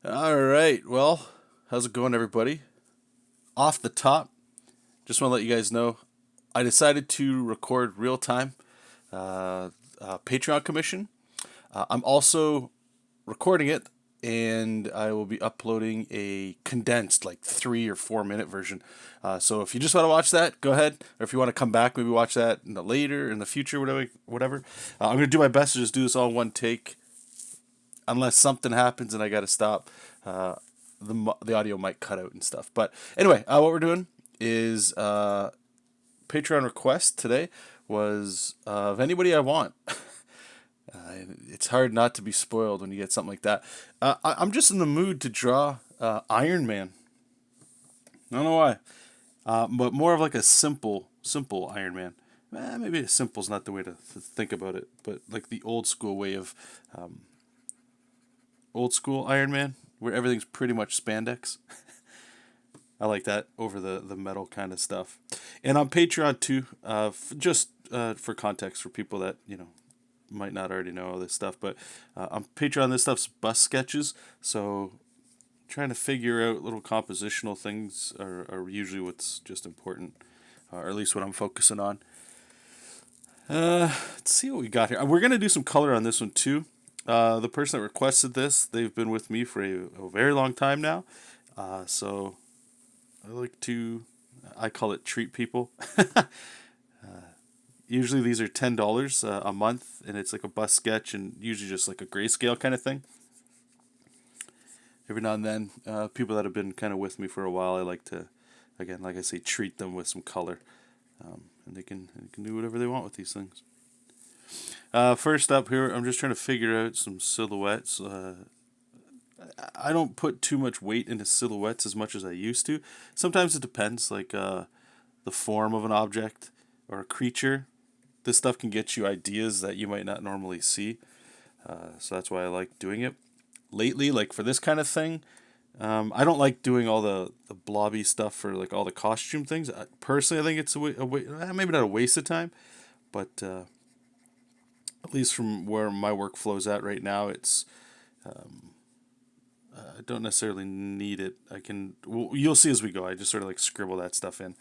All right. Well, how's it going, everybody? Off the top, just want to let you guys know I decided to record real time Patreon commission. I'm also recording it, and I will be uploading a condensed, like 3 or 4 minute version. So if you just want to watch that, go ahead. Or if you want to come back, maybe watch that later in the future, whatever. Whatever. I'm gonna do my best to just do this all in one take, unless something happens and I got to stop. The audio might cut out and stuff. But anyway, what we're doing is Patreon request today was of anybody I want. It's hard not to be spoiled when you get something like that. I'm just in the mood to draw Iron Man. I don't know why, but more of like a simple Iron Man. Maybe simple's not the way to think about it, but like the old school way of old school Iron Man, where everything's pretty much spandex. I like that over the metal kind of stuff. And on Patreon too, just for context for people that might not already know all this stuff, but on Patreon this stuff's bust sketches. So trying to figure out little compositional things are usually what's just important, or at least what I'm focusing on. Let's see what we got here. We're gonna do some color on this one too. The person that requested this, they've been with me for a very long time now. So I call it treat people. Usually these are $10 a month, and it's like a bust sketch, and usually just like a grayscale kind of thing. Every now and then, people that have been kind of with me for a while, I like to, again, like I say, treat them with some color, and they can do whatever they want with these things. First up here, I'm just trying to figure out some silhouettes. I don't put too much weight into silhouettes as much as I used to. Sometimes it depends, like the form of an object or a creature. This stuff can get you ideas that you might not normally see. So that's why I like doing it. Lately, like for this kind of thing, I don't like doing all the blobby stuff for like all the costume things. Personally, I think it's maybe not a waste of time, but at least from where my work flows at right now, it's I don't necessarily need it. You'll see as we go. I just sort of like scribble that stuff in.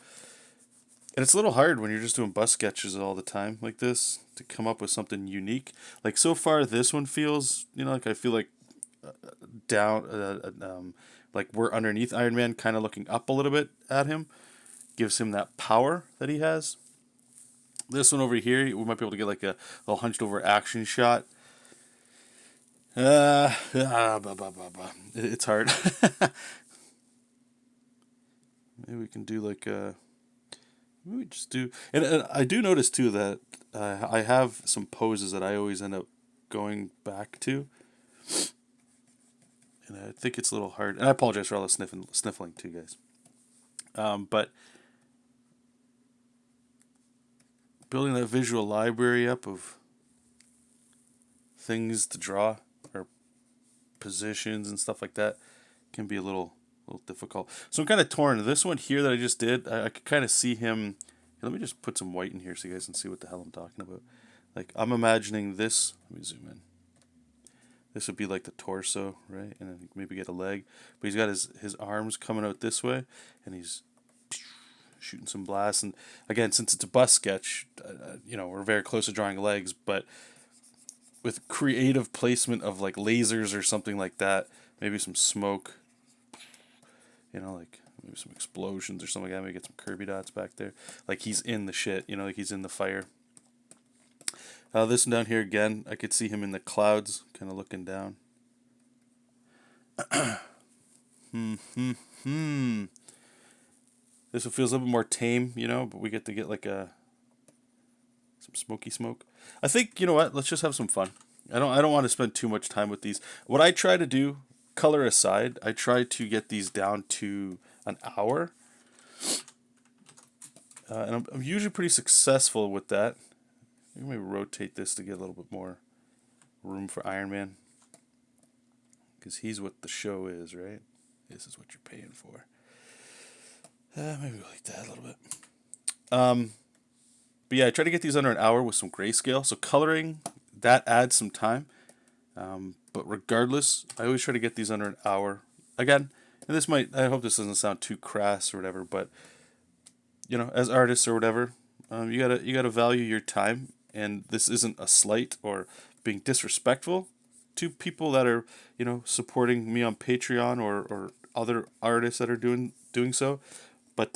And it's a little hard when you're just doing bust sketches all the time like this to come up with something unique. Like so far, this one feels, like I feel like down, like we're underneath Iron Man, kind of looking up a little bit at him, gives him that power that he has. This one over here, we might be able to get like a little hunched over action shot. It's hard. Maybe we can do like maybe we just do. And I do notice too that I have some poses that I always end up going back to, and I think it's a little hard. And I apologize for all the sniffling too, guys. But building that visual library up of things to draw or positions and stuff like that can be a little difficult. So I'm kind of torn. This one here that I just did, I could kind of see him. Let me just put some white in here so you guys can see what the hell I'm talking about. Like I'm imagining this. Let me zoom in. This would be like the torso, right? And then maybe get a leg. But he's got his arms coming out this way, and he's shooting some blasts. And again, since it's a bust sketch, we're very close to drawing legs, but with creative placement of like lasers or something like that, maybe some smoke, like maybe some explosions or something like that. Maybe get some Kirby dots back there, like he's in the shit, like he's in the fire. This one down here again, I could see him in the clouds, kind of looking down. This one feels a little bit more tame, but we get to get like some smoky smoke. I think what? Let's just have some fun. I don't want to spend too much time with these. What I try to do, color aside, I try to get these down to an hour, and I'm usually pretty successful with that. Maybe rotate this to get a little bit more room for Iron Man, because he's what the show is, right? This is what you're paying for. Maybe like that a little bit. But yeah, I try to get these under an hour with some grayscale. So coloring, that adds some time. But regardless, I always try to get these under an hour. Again, and this might, I hope this doesn't sound too crass or whatever, but you know, as artists or whatever, you gotta value your time, and this isn't a slight or being disrespectful to people that are, you know, supporting me on Patreon or other artists that are doing so, but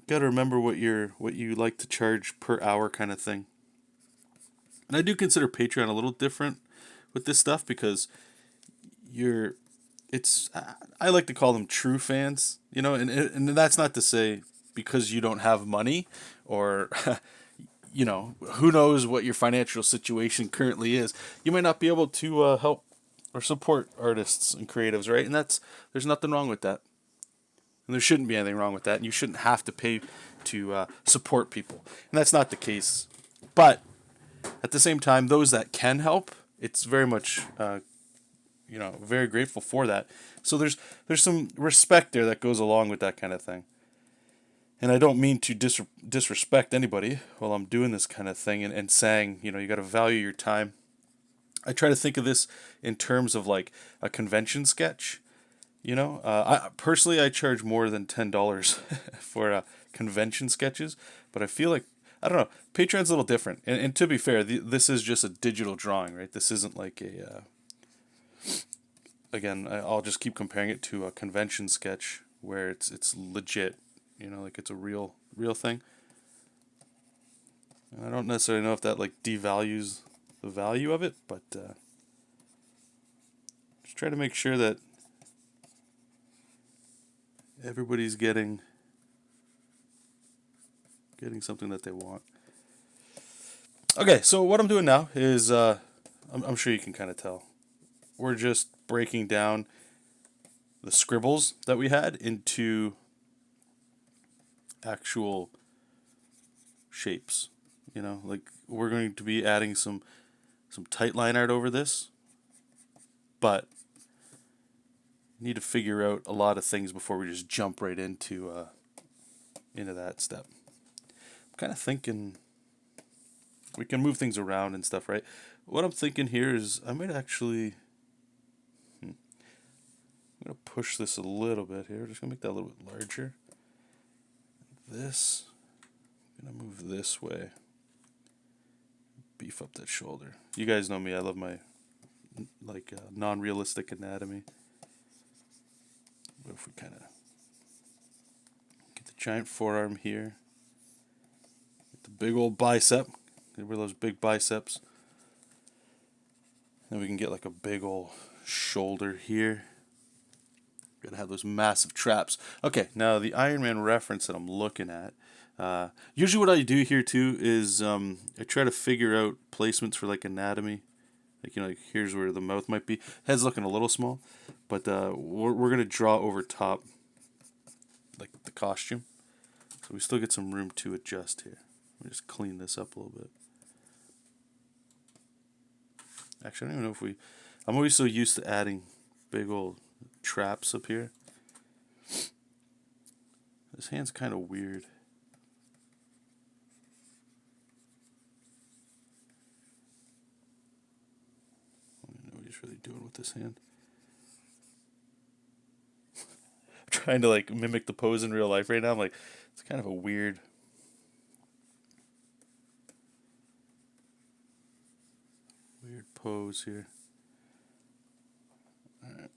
gotta remember what you like to charge per hour kind of thing. And I do consider Patreon a little different with this stuff because you're it's I like to call them true fans, you know, and that's not to say because you don't have money or you know, who knows what your financial situation currently is. You might not be able to help or support artists and creatives, right? And there's nothing wrong with that. And there shouldn't be anything wrong with that. And you shouldn't have to pay to support people. And that's not the case. But at the same time, those that can help, it's very much, you know, very grateful for that. So there's some respect there that goes along with that kind of thing. And I don't mean to disrespect anybody while I'm doing this kind of thing and saying, you know, you got to value your time. I try to think of this in terms of like a convention sketch. You know, I personally I charge more than $10 for convention sketches, but I feel like I don't know. Patreon's a little different, and to be fair, this is just a digital drawing, right? This isn't like a. Again, I'll just keep comparing it to a convention sketch where it's legit, you know, like it's a real thing. I don't necessarily know if that like devalues the value of it, but just try to make sure that everybody's getting something that they want. Okay, so what I'm doing now is, I'm sure you can kind of tell, we're just breaking down the scribbles that we had into actual shapes. You know, like we're going to be adding some tight line art over this, but need to figure out a lot of things before we just jump right into that step. I'm kind of thinking we can move things around and stuff, right? What I'm thinking here is I might actually I'm gonna push this a little bit here. Just gonna make that a little bit larger. This I'm gonna move this way. Beef up that shoulder. You guys know me. I love my like non-realistic anatomy. What if we kind of get the giant forearm here, get the big old bicep, get rid of those big biceps, then we can get like a big old shoulder here. Gotta have those massive traps. Okay, now the Iron Man reference that I'm looking at. Usually what I do here too is I try to figure out placements for like anatomy. Like, you know, like here's where the mouth might be. Head's looking a little small, but we're gonna draw over top like the costume, so we still get some room to adjust here. Let me just clean this up a little bit. Actually, I don't even know if I'm always so used to adding big old traps up here. This hand's kind of weird. I don't know what he's really doing with this hand. I'm trying to like mimic the pose in real life right now. I'm like, it's kind of a weird pose here. All right.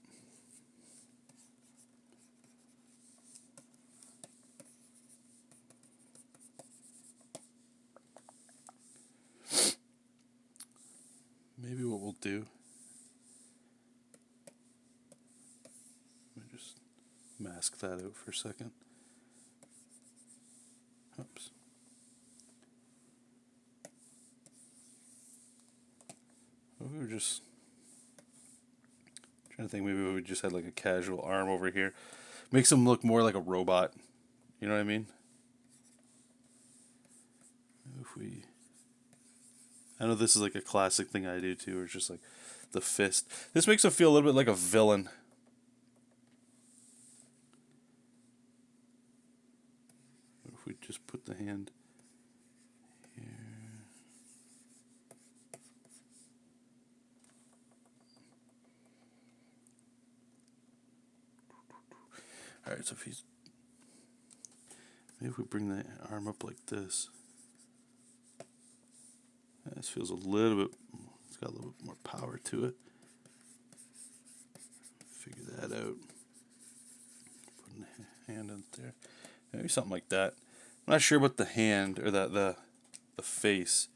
Maybe what we'll do, let me just mask that out for a second. Oops. We were just trying to think, maybe we just had like a casual arm over here. Makes him look more like a robot. You know what I mean? I know this is like a classic thing I do too, where it's just like the fist. This makes him feel a little bit like a villain. If we just put the hand here. Alright, so if he's... Maybe if we bring the arm up like this. This feels a little bit... It's got a little bit more power to it. Figure that out. Putting the hand in there. Maybe something like that. I'm not sure about the hand, or the face.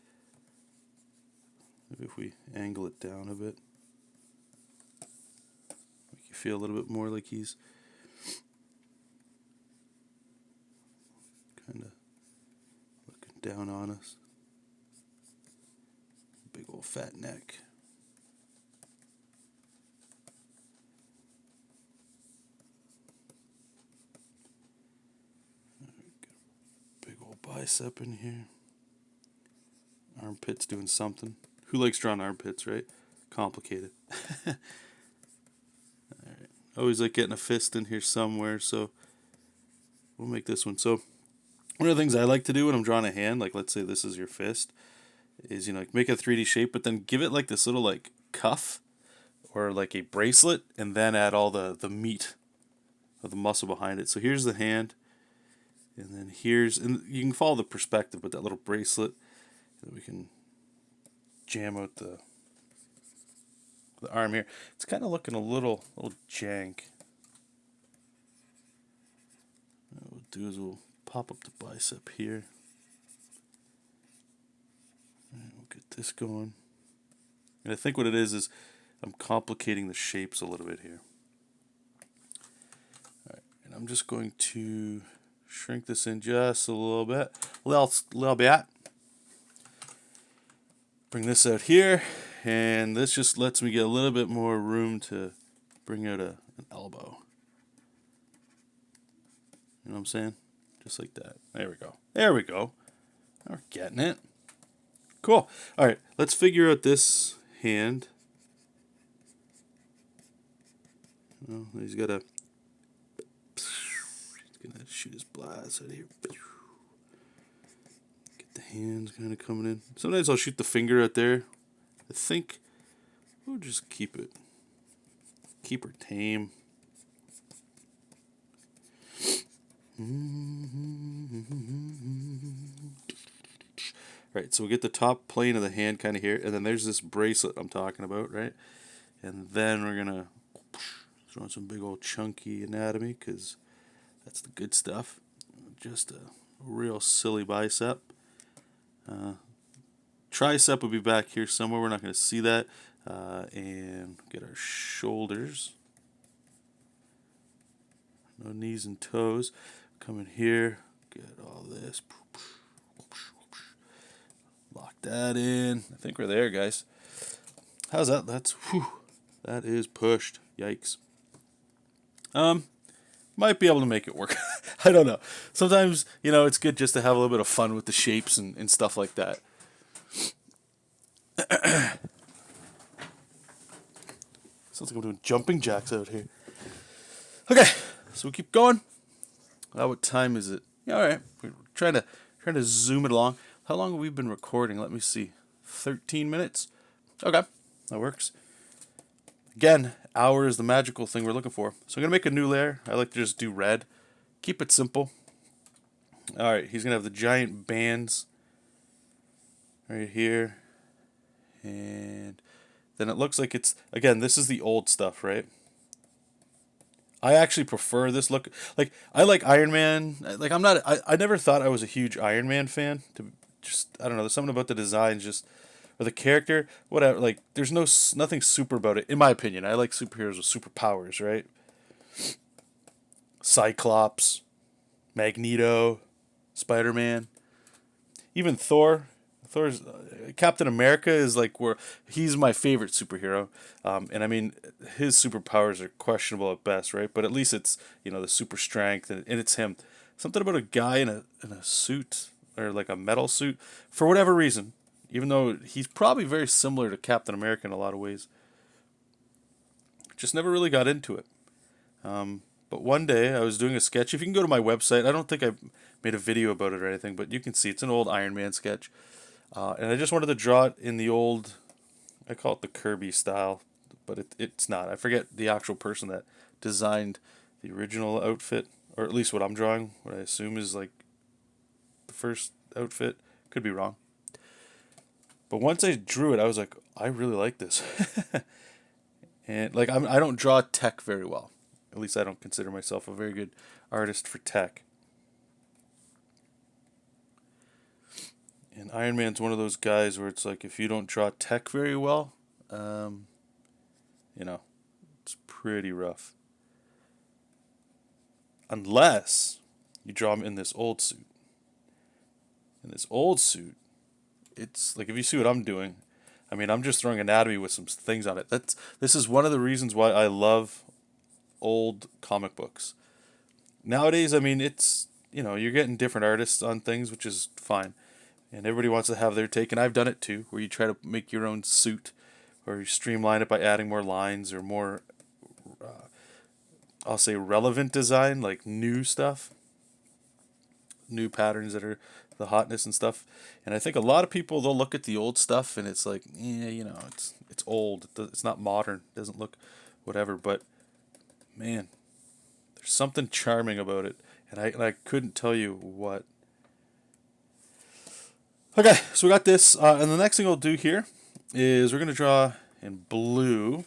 Maybe if we angle it down a bit. Make you feel a little bit more like he's kind of looking down on us. Big old fat neck. Big old bicep in here. Armpits doing something. Who likes drawing armpits, right? Complicated. Alright. Always like getting a fist in here somewhere, so we'll make this one. So one of the things I like to do when I'm drawing a hand, like let's say this is your fist, is, you know, like make a 3D shape, but then give it like this little like cuff or like a bracelet, and then add all the meat of the muscle behind it. So here's the hand, and then here's, and you can follow the perspective with that little bracelet, and we can jam out the arm here. It's kind of looking a little jank. What we'll do is we'll pop up the bicep here. And we'll get this going. And I think what it is I'm complicating the shapes a little bit here. Alright, and I'm just going to shrink this in just a little bit. Little bit. Bring this out here, and this just lets me get a little bit more room to bring out an elbow. You know what I'm saying? Just like that. There we go. There we go. Now we're getting it. Cool. Alright, let's figure out this hand. Well, he's got a... He's going to shoot his blast out of here. Get the hands kind of coming in. Sometimes I'll shoot the finger out there. I think we'll just keep her tame. Right, so we get the top plane of the hand kind of here, and then there's this bracelet I'm talking about, right? And then we're gonna throw in some big old chunky anatomy, because that's the good stuff. Just a real silly bicep. Tricep will be back here somewhere. We're not going to see that. And get our shoulders. No knees and toes. Come in here. Get all this. Lock that in. I think we're there, guys. How's that? That is pushed. Yikes. Might be able to make it work. I don't know. Sometimes, you know, it's good just to have a little bit of fun with the shapes and stuff like that. Sounds like I'm doing jumping jacks out here. Okay, so we keep going. What time is it? Yeah, all right. We're trying to zoom it along. How long have we been recording? Let me see. 13 minutes. Okay, that works. Again, hour is the magical thing we're looking for. So I'm going to make a new layer. I like to just do red. Keep it simple. Alright, he's going to have the giant bands right here. And then it looks like it's, again, this is the old stuff, right? I actually prefer this look. Like, I like Iron Man. Like, I never thought I was a huge Iron Man fan. I don't know, there's something about the design just... Or the character, whatever, like, there's nothing super about it, in my opinion. I like superheroes with superpowers, right? Cyclops, Magneto, Spider-Man, even Thor. Captain America is like where he's my favorite superhero, and I mean his superpowers are questionable at best, right? But at least it's, you know, the super strength, and it's him. Something about a guy in a suit, or like a metal suit, for whatever reason. Even though he's probably very similar to Captain America in a lot of ways. Just never really got into it. But one day I was doing a sketch. If you can go to my website, I don't think I made a video about it or anything, but you can see it's an old Iron Man sketch. And I just wanted to draw it in the old, I call it the Kirby style, but it's not. I forget the actual person that designed, the original outfit, or at least what I'm drawing, what I assume is like the first outfit. Could be wrong. But once I drew it, I was like, I really like this. And like I don't draw tech very well. At least I don't consider myself a very good artist for tech. And Iron Man's one of those guys where it's like if you don't draw tech very well, you know, it's pretty rough. Unless you draw him in this old suit. In this old suit, it's like if you see what I'm doing, I mean, I'm just throwing anatomy with some things on it. This is one of the reasons why I love old comic books. Nowadays, I mean, it's, you know, you're getting different artists on things, which is fine. And everybody wants to have their take, and I've done it too, where you try to make your own suit, or you streamline it by adding more lines or more, I'll say, relevant design, like new stuff, new patterns that are the hotness and stuff. And I think a lot of people, they'll look at the old stuff and it's like, yeah, you know, it's old. It's not modern. It doesn't look whatever. But man, there's something charming about it, and I couldn't tell you what. Okay, so we got this, and the next thing we'll do here is we're gonna draw in blue,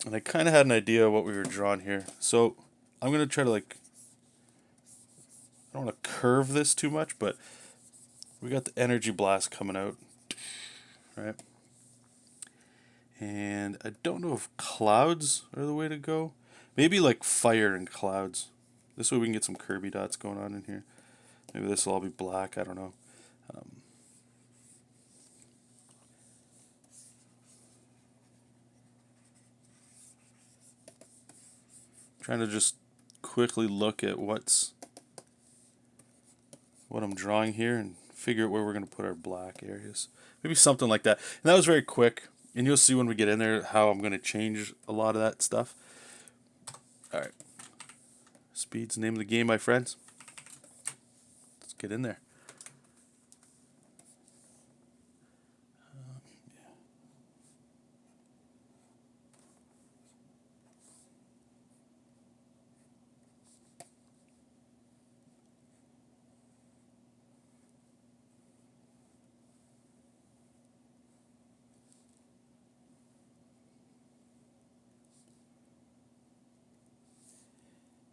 and I kind of had an idea of what we were drawing here. So I'm gonna try to like, I don't want to curve this too much, but we got the energy blast coming out, right? And I don't know if clouds are the way to go. Maybe like fire and clouds. This way we can get some Kirby dots going on in here. Maybe this will all be black, I don't know. Trying to just quickly look at what I'm drawing here and figure out where we're going to put our black areas. Maybe something like that. And that was very quick. And you'll see when we get in there how I'm going to change a lot of that stuff. Alright. Speed's the name of the game, my friends. Let's get in there.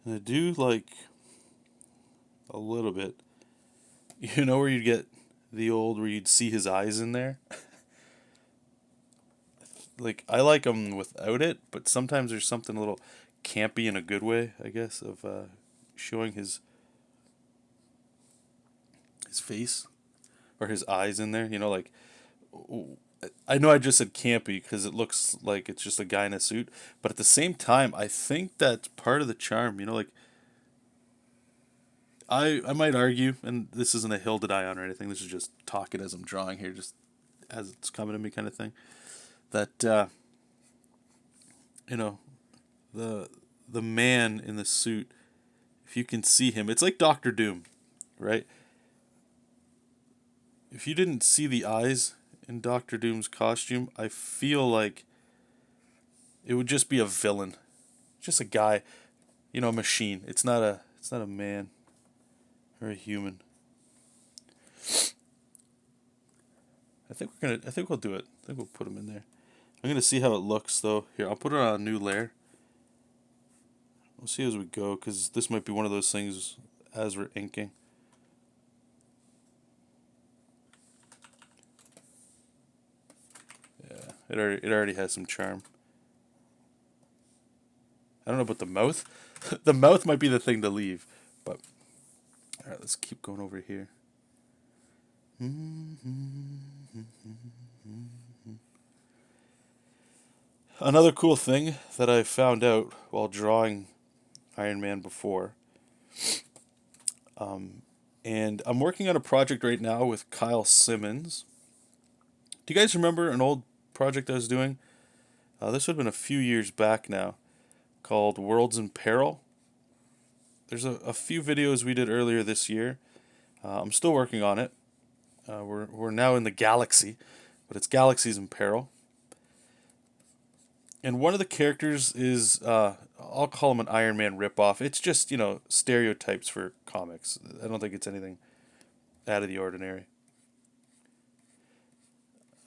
And I do like a little bit. You know where you'd get the old, where you'd see his eyes in there? Like, I like them without it, but sometimes there's something a little campy in a good way, I guess, of showing his face or his eyes in there. You know, like, I know I just said campy because it looks like it's just a guy in a suit, but at the same time, I think that's part of the charm. You know, like, I might argue, and this isn't a hill to die on or anything, this is just talking as I'm drawing here, just as it's coming to me kind of thing, that, you know, the man in the suit, if you can see him, it's like Doctor Doom, right? If you didn't see the eyes in Doctor Doom's costume, I feel like it would just be a villain, just a guy, you know, a machine. It's not a man or a human. I think we'll do it. I think we'll put him in there. I'm gonna see how it looks though. Here, I'll put it on a new layer. We'll see as we go, because this might be one of those things as we're inking. Yeah, it already has some charm. I don't know about the mouth. The mouth might be the thing to leave, but alright, let's keep going over here. Another cool thing that I found out while drawing Iron Man before, and I'm working on a project right now with Kyle Simmons. Do you guys remember an old project I was doing? This would have been a few years back now, called Worlds in Peril. There's a few videos we did earlier this year. I'm still working on it. We're now in the galaxy, but it's Galaxies in Peril. And one of the characters is, I'll call him an Iron Man ripoff. It's just, stereotypes for comics. I don't think it's anything out of the ordinary.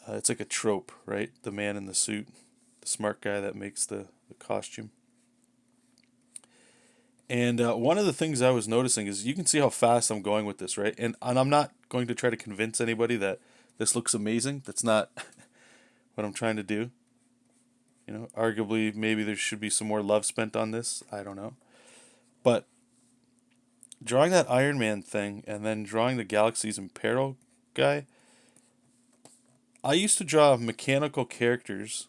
It's like a trope, right? The man in the suit, the smart guy that makes the costume. And one of the things I was noticing is you can see how fast I'm going with this, right? And I'm not going to try to convince anybody that this looks amazing. That's not what I'm trying to do. Arguably, maybe there should be some more love spent on this. I don't know. But drawing that Iron Man thing and then drawing the Galaxies in Peril guy, I used to draw mechanical characters,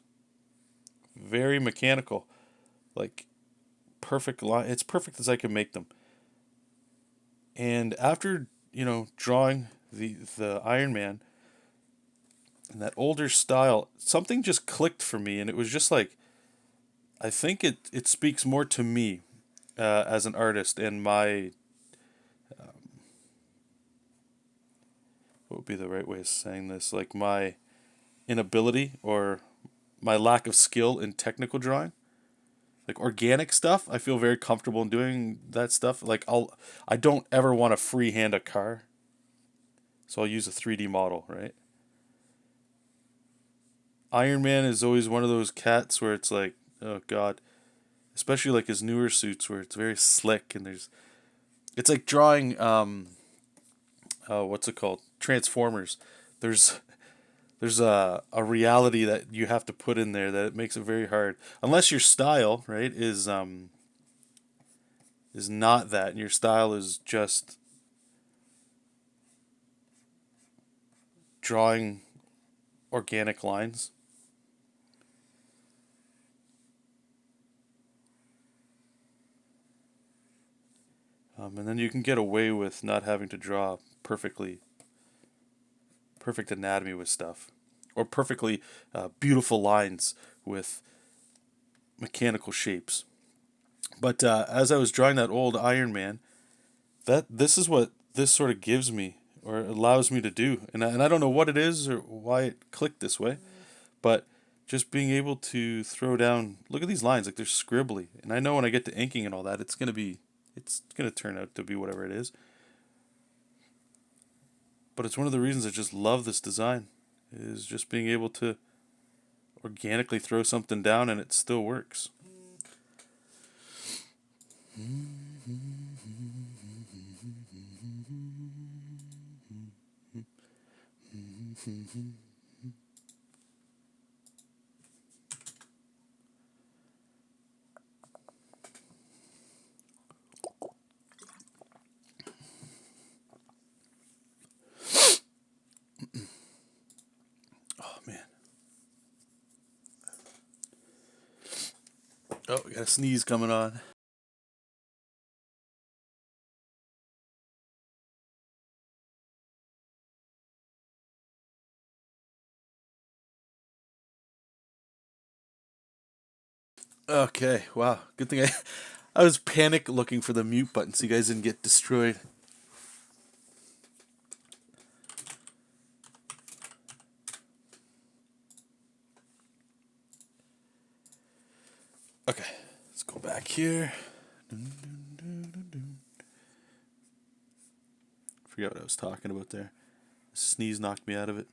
very mechanical, like perfect line. It's perfect as I can make them. And after drawing the Iron Man in that older style, something just clicked for me, and it was just like I think it speaks more to me as an artist and my what would be the right way of saying this? Like my inability or my lack of skill in technical drawing. Like organic stuff, I feel very comfortable in doing that stuff. Like I don't ever want to freehand a car. So I'll use a 3D model, right? Iron Man is always one of those cats where it's like, oh god, especially like his newer suits where it's very slick and it's like drawing what's it called? Transformers. There's there's a reality that you have to put in there that it makes it very hard. Unless your style, right, is not that, and your style is just drawing organic lines. And then you can get away with not having to draw perfect anatomy with stuff, or perfectly beautiful lines with mechanical shapes. But as I was drawing that old Iron Man, this is what this sort of gives me or allows me to do, and I don't know what it is or why it clicked this way, but just being able to throw down. Look at these lines, like they're scribbly, and I know when I get to inking and all that, it's gonna turn out to be whatever it is. But it's one of the reasons I just love this design, is just being able to organically throw something down and it still works. Oh man. Oh, we got a sneeze coming on. Okay, wow. Good thing I was panic looking for the mute button so you guys didn't get destroyed. Okay, let's go back here. Forget what I was talking about there. A sneeze knocked me out of it.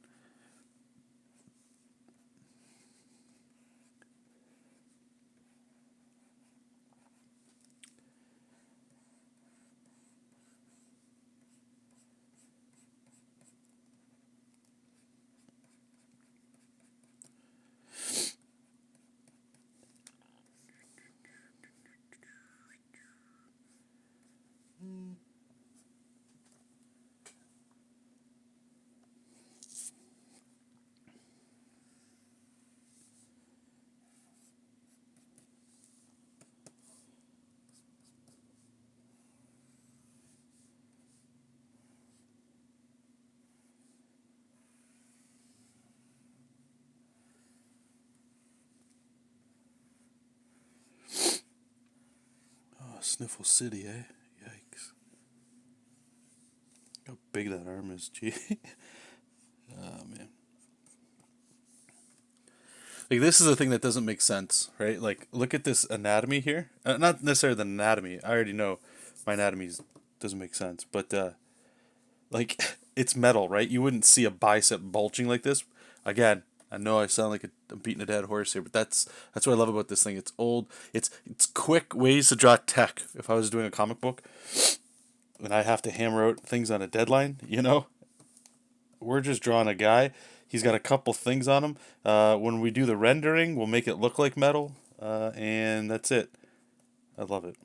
Oh, Sniffle City, eh? Yikes. How big that arm is, gee. Oh, man. Like this is the thing that doesn't make sense, right? Like look at this anatomy here. Not necessarily the anatomy. I already know my anatomy doesn't make sense, but like it's metal, right? You wouldn't see a bicep bulging like this. Again, I know I sound like I'm beating a dead horse here, but that's what I love about this thing. It's old. It's quick ways to draw tech. If I was doing a comic book and I have to hammer out things on a deadline, we're just drawing a guy. He's got a couple things on him. When we do the rendering, we'll make it look like metal, and that's it. I love it.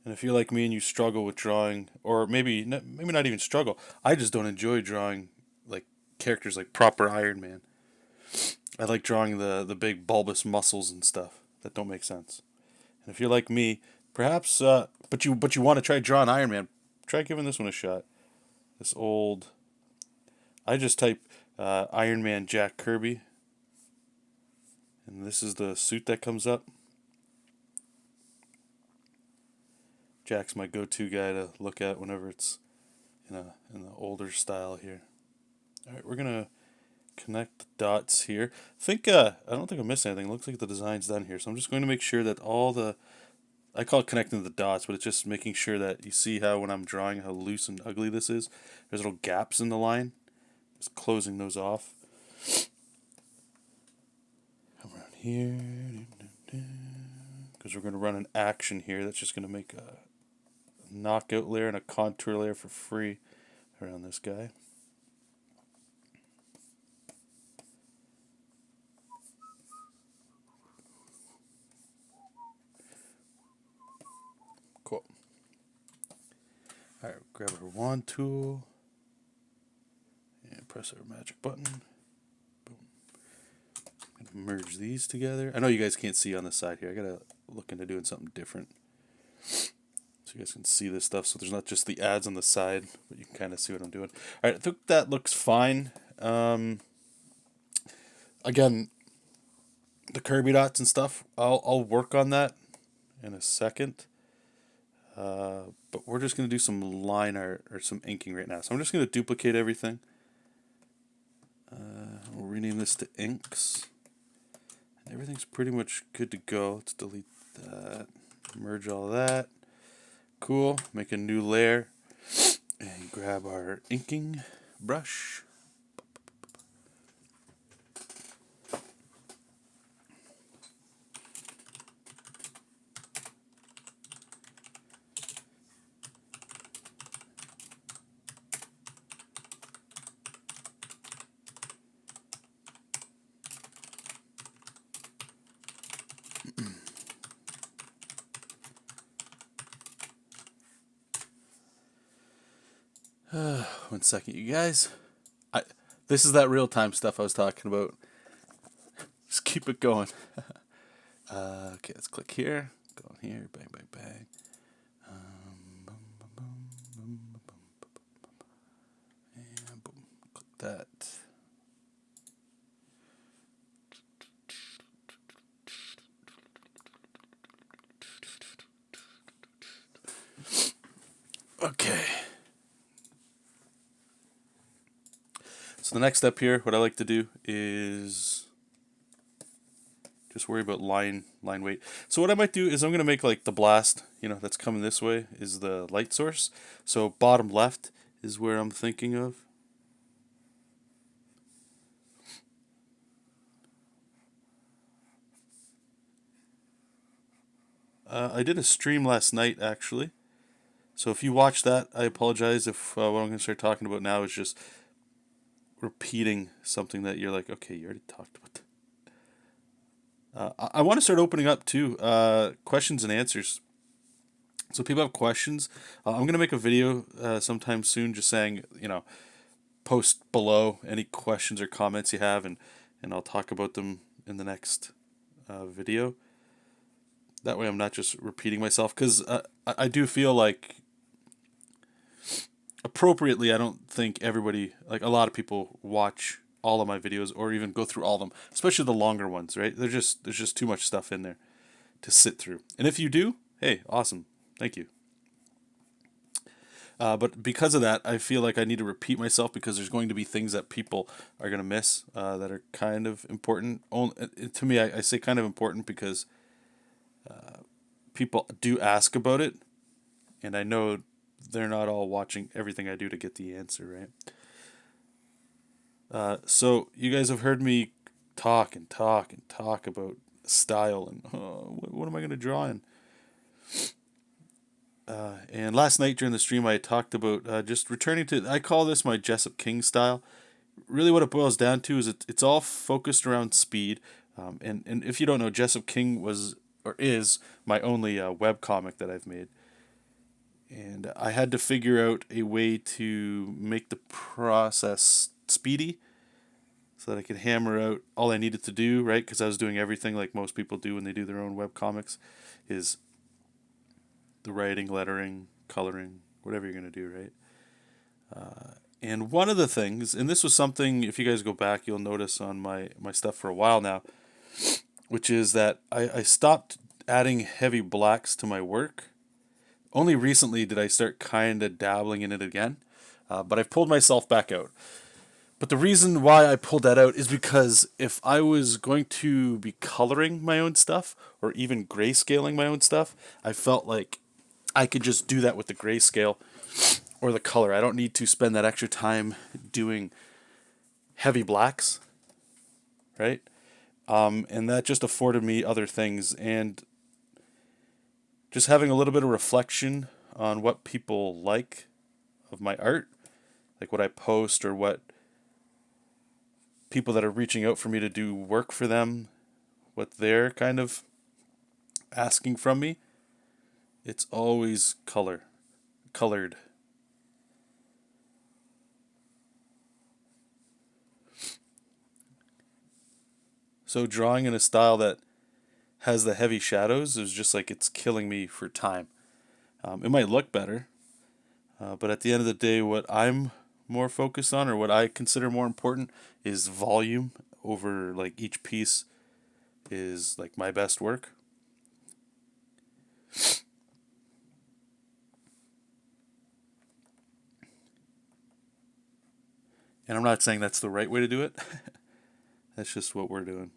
And if you're like me and you struggle with drawing, or maybe not even struggle, I just don't enjoy drawing like characters like proper Iron Man. I like drawing the big bulbous muscles and stuff that don't make sense. And if you're like me, perhaps, but you want to try drawing Iron Man, try giving this one a shot. This old, I just type Iron Man Jack Kirby, and this is the suit that comes up. Jack's my go-to guy to look at whenever it's in the older style here. All right, we're gonna connect the dots here. I don't think I missed anything. It looks like the design's done here, so I'm just going to make sure that I call it connecting the dots, but it's just making sure that you see how when I'm drawing how loose and ugly this is. There's little gaps in the line. Just closing those off. Come around here, because we're going to run an action here that's just going to make a knockout layer and a contour layer for free around this guy. Cool. Alright, grab our wand tool and press our magic button. Boom. I'm gonna merge these together. I know you guys can't see on the side here. I gotta look into doing something different so you guys can see this stuff, so there's not just the ads on the side, but you can kind of see what I'm doing. Alright, I think that looks fine. Again, the Kirby dots and stuff, I'll work on that in a second. But we're just going to do some line art or some inking right now. So I'm just going to duplicate everything. We'll rename this to inks. And everything's pretty much good to go. Let's delete that. Merge all that. Cool. Make a new layer. And grab our inking brush. One second, you guys. This is that real-time stuff I was talking about. Just keep it going. Okay, let's click here. Go on here. Bang, bang, bang. Boom, boom, boom, boom, boom, boom. And boom. Click that. Okay. So the next step here, what I like to do is just worry about line weight. So what I might do is I'm going to make like the blast, that's coming this way is the light source. So bottom left is where I'm thinking of. I did a stream last night actually. So if you watch that, I apologize if what I'm going to start talking about now is just repeating something that you're like, okay, you already talked about that. I want to start opening up too questions and answers. So people have questions. I'm going to make a video sometime soon just saying, post below any questions or comments you have, and I'll talk about them in the next video. That way I'm not just repeating myself, because I do feel like appropriately, I don't think everybody, like a lot of people, watch all of my videos or even go through all of them, especially the longer ones, right? There's just too much stuff in there to sit through. And if you do, hey, awesome. Thank you. But because of that, I feel like I need to repeat myself because there's going to be things that people are going to miss that are kind of important. To me, I say kind of important because people do ask about it, and I know they're not all watching everything I do to get the answer, right? So you guys have heard me talk and talk and talk about style and what am I going to draw in? And last night during the stream, I talked about just returning to. I call this my Jessup King style. Really, what it boils down to is it's all focused around speed. And if you don't know, Jessup King was or is my only web comic that I've made. And I had to figure out a way to make the process speedy so that I could hammer out all I needed to do, right? Because I was doing everything like most people do when they do their own web comics, is the writing, lettering, coloring, whatever you're going to do, right? And one of the things, and this was something, if you guys go back, you'll notice on my stuff for a while now, which is that I stopped adding heavy blacks to my work. Only recently did I start kind of dabbling in it again, but I've pulled myself back out. But the reason why I pulled that out is because if I was going to be coloring my own stuff or even grayscaling my own stuff, I felt like I could just do that with the grayscale or the color. I don't need to spend that extra time doing heavy blacks, right? And that just afforded me other things. And just having a little bit of reflection on what people like of my art, like what I post or what people that are reaching out for me to do work for them, what they're kind of asking from me, it's always colored. So drawing in a style that has the heavy shadows is just like it's killing me for time. It might look better, but at the end of the day, what I'm more focused on or what I consider more important is volume over like each piece is like my best work. And I'm not saying that's the right way to do it. That's just what we're doing.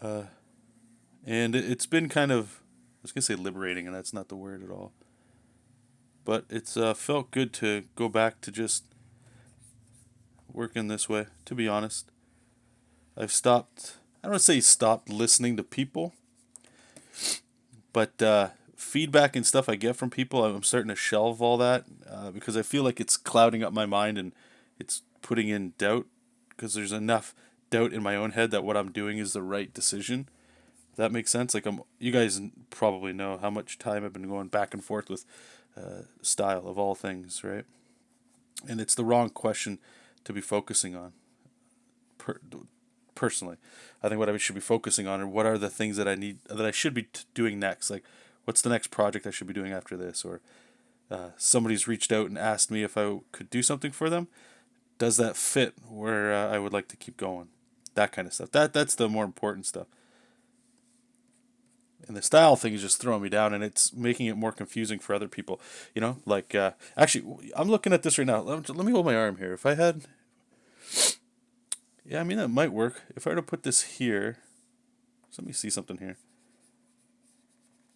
And it's been kind of, I was going to say liberating, and that's not the word at all. But it's felt good to go back to just working this way, to be honest. I've stopped, I don't want to say stopped listening to people, but feedback and stuff I get from people, I'm starting to shelve all that because I feel like it's clouding up my mind and it's putting in doubt because there's enough doubt in my own head that what I'm doing is the right decision. That makes sense. Like you guys probably know how much time I've been going back and forth with style of all things, right? And it's the wrong question to be focusing on. Personally, I think what I should be focusing on are what are the things that I need that I should be doing next. Like, what's the next project I should be doing after this? Or somebody's reached out and asked me if I could do something for them. Does that fit where I would like to keep going? That kind of stuff. That's the more important stuff. And the style thing is just throwing me down, and it's making it more confusing for other people. You know, like actually, I'm looking at this right now. Let me hold my arm here. If I had, yeah, I mean that might work. If I were to put this here, so let me see something here.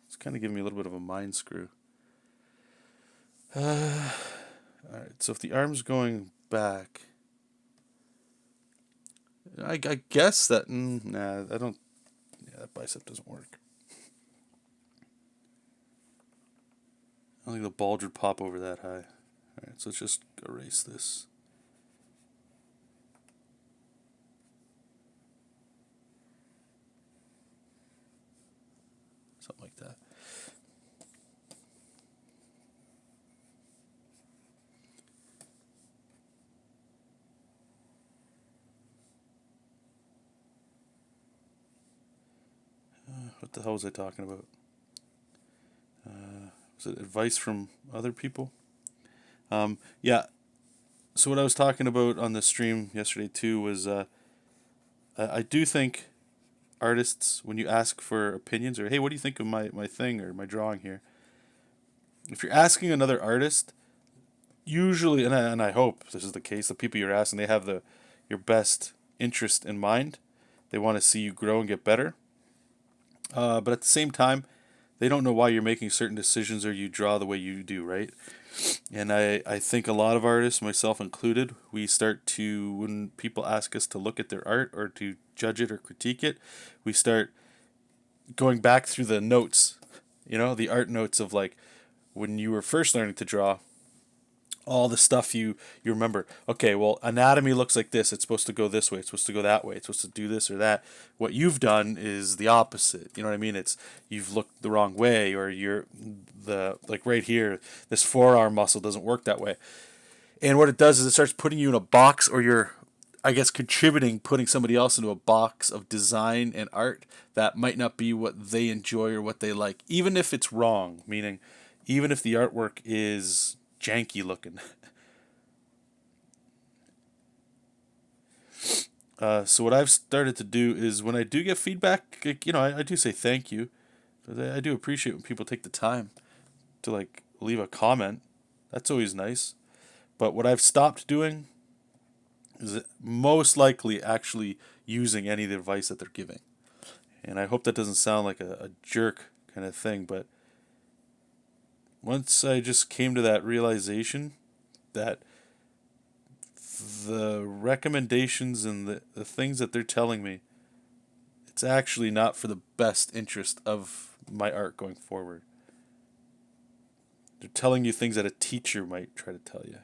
It's kind of giving me a little bit of a mind screw. All right, so if the arm's going back, I guess that nah, I don't. Yeah, that bicep doesn't work. I don't think the bulge would pop over that high. Alright, so let's just erase this. Something like that. What the hell was I talking about? Was it advice from other people? Yeah. So what I was talking about on the stream yesterday too was I do think artists, when you ask for opinions or hey, what do you think of my thing or my drawing here? if you're asking another artist, usually, and I hope this is the case, the people you're asking, they have your best interest in mind. They want to see you grow and get better. But at the same time, they don't know why you're making certain decisions or you draw the way you do, right? And I think a lot of artists, myself included, we start to, when people ask us to look at their art or to judge it or critique it, we start going back through the notes, the art notes of like when you were first learning to draw, all the stuff you remember. Okay, well, anatomy looks like this. It's supposed to go this way. It's supposed to go that way. It's supposed to do this or that. What you've done is the opposite. You know what I mean? It's you've looked the wrong way, or you're the like right here. This forearm muscle doesn't work that way. And what it does is it starts putting you in a box, or you're, I guess, putting somebody else into a box of design and art that might not be what they enjoy or what they like, even if it's wrong. Meaning, even if the artwork is janky looking. So what I've started to do is when I do get feedback, like, I do say thank you. I do appreciate when people take the time to like leave a comment. That's always nice. But what I've stopped doing is most likely actually using any of the advice that they're giving. And I hope that doesn't sound like a jerk kind of thing, but once I just came to that realization that the recommendations and the things that they're telling me, it's actually not for the best interest of my art going forward. They're telling you things that a teacher might try to tell you.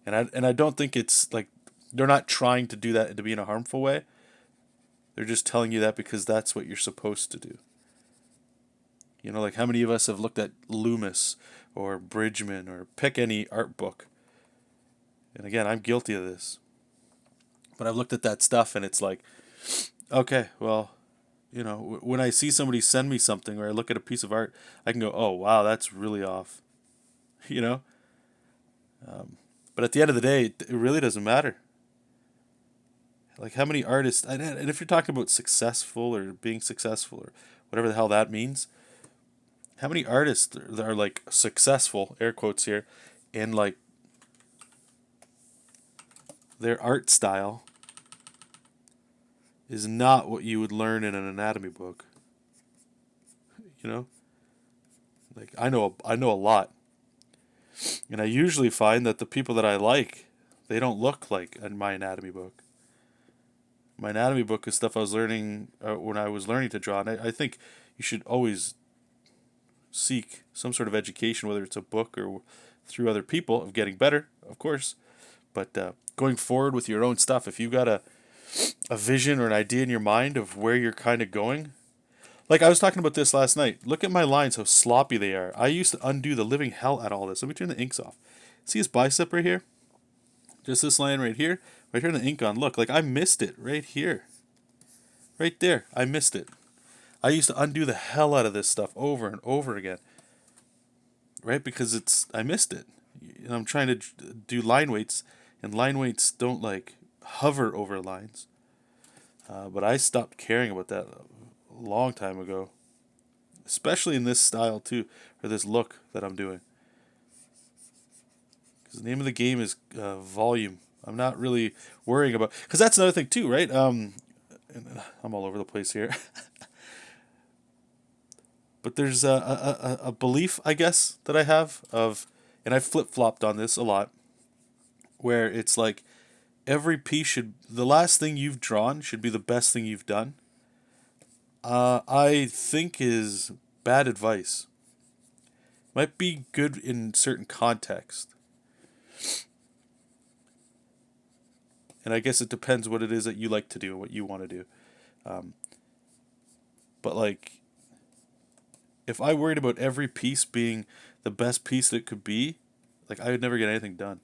And I don't think it's like they're not trying to do that to be in a harmful way. They're just telling you that because that's what you're supposed to do. Like how many of us have looked at Loomis or Bridgman or pick any art book. And again, I'm guilty of this. But I've looked at that stuff and it's like, okay, well, when I see somebody send me something or I look at a piece of art, I can go, oh, wow, that's really off. you know? But at the end of the day, it really doesn't matter. Like how many artists, and if you're talking about successful or being successful or whatever the hell that means, how many artists that are like successful, air quotes here, and like their art style is not what you would learn in an anatomy book. You know? Like I know a lot. And I usually find that the people that I like, they don't look like in my anatomy book. My anatomy book is stuff I was learning when I was learning to draw. And I think you should always seek some sort of education, whether it's a book or through other people, of getting better, of course. But going forward with your own stuff, if you've got a vision or an idea in your mind of where you're kind of going, like I was talking about this last night. Look at my lines, how sloppy they are. I used to undo the living hell out of all this. Let me turn the inks off. See his bicep right here? Just this line right here. Right here, the ink on. Look, like I missed it right here. Right there. I missed it. I used to undo the hell out of this stuff over and over again. Right? Because I missed it. And I'm trying to do line weights, and line weights don't like hover over lines. But I stopped caring about that a long time ago. Especially in this style too, or this look that I'm doing. Because the name of the game is volume. I'm not really worrying about, because that's another thing too, right? I'm all over the place here. But there's a belief, I guess, that I have of, and I've flip-flopped on this a lot, where it's like every piece the last thing you've drawn should be the best thing you've done. I think is bad advice. Might be good in certain context. And I guess it depends what it is that you like to do and what you want to do. But like, if I worried about every piece being the best piece that it could be, like I would never get anything done.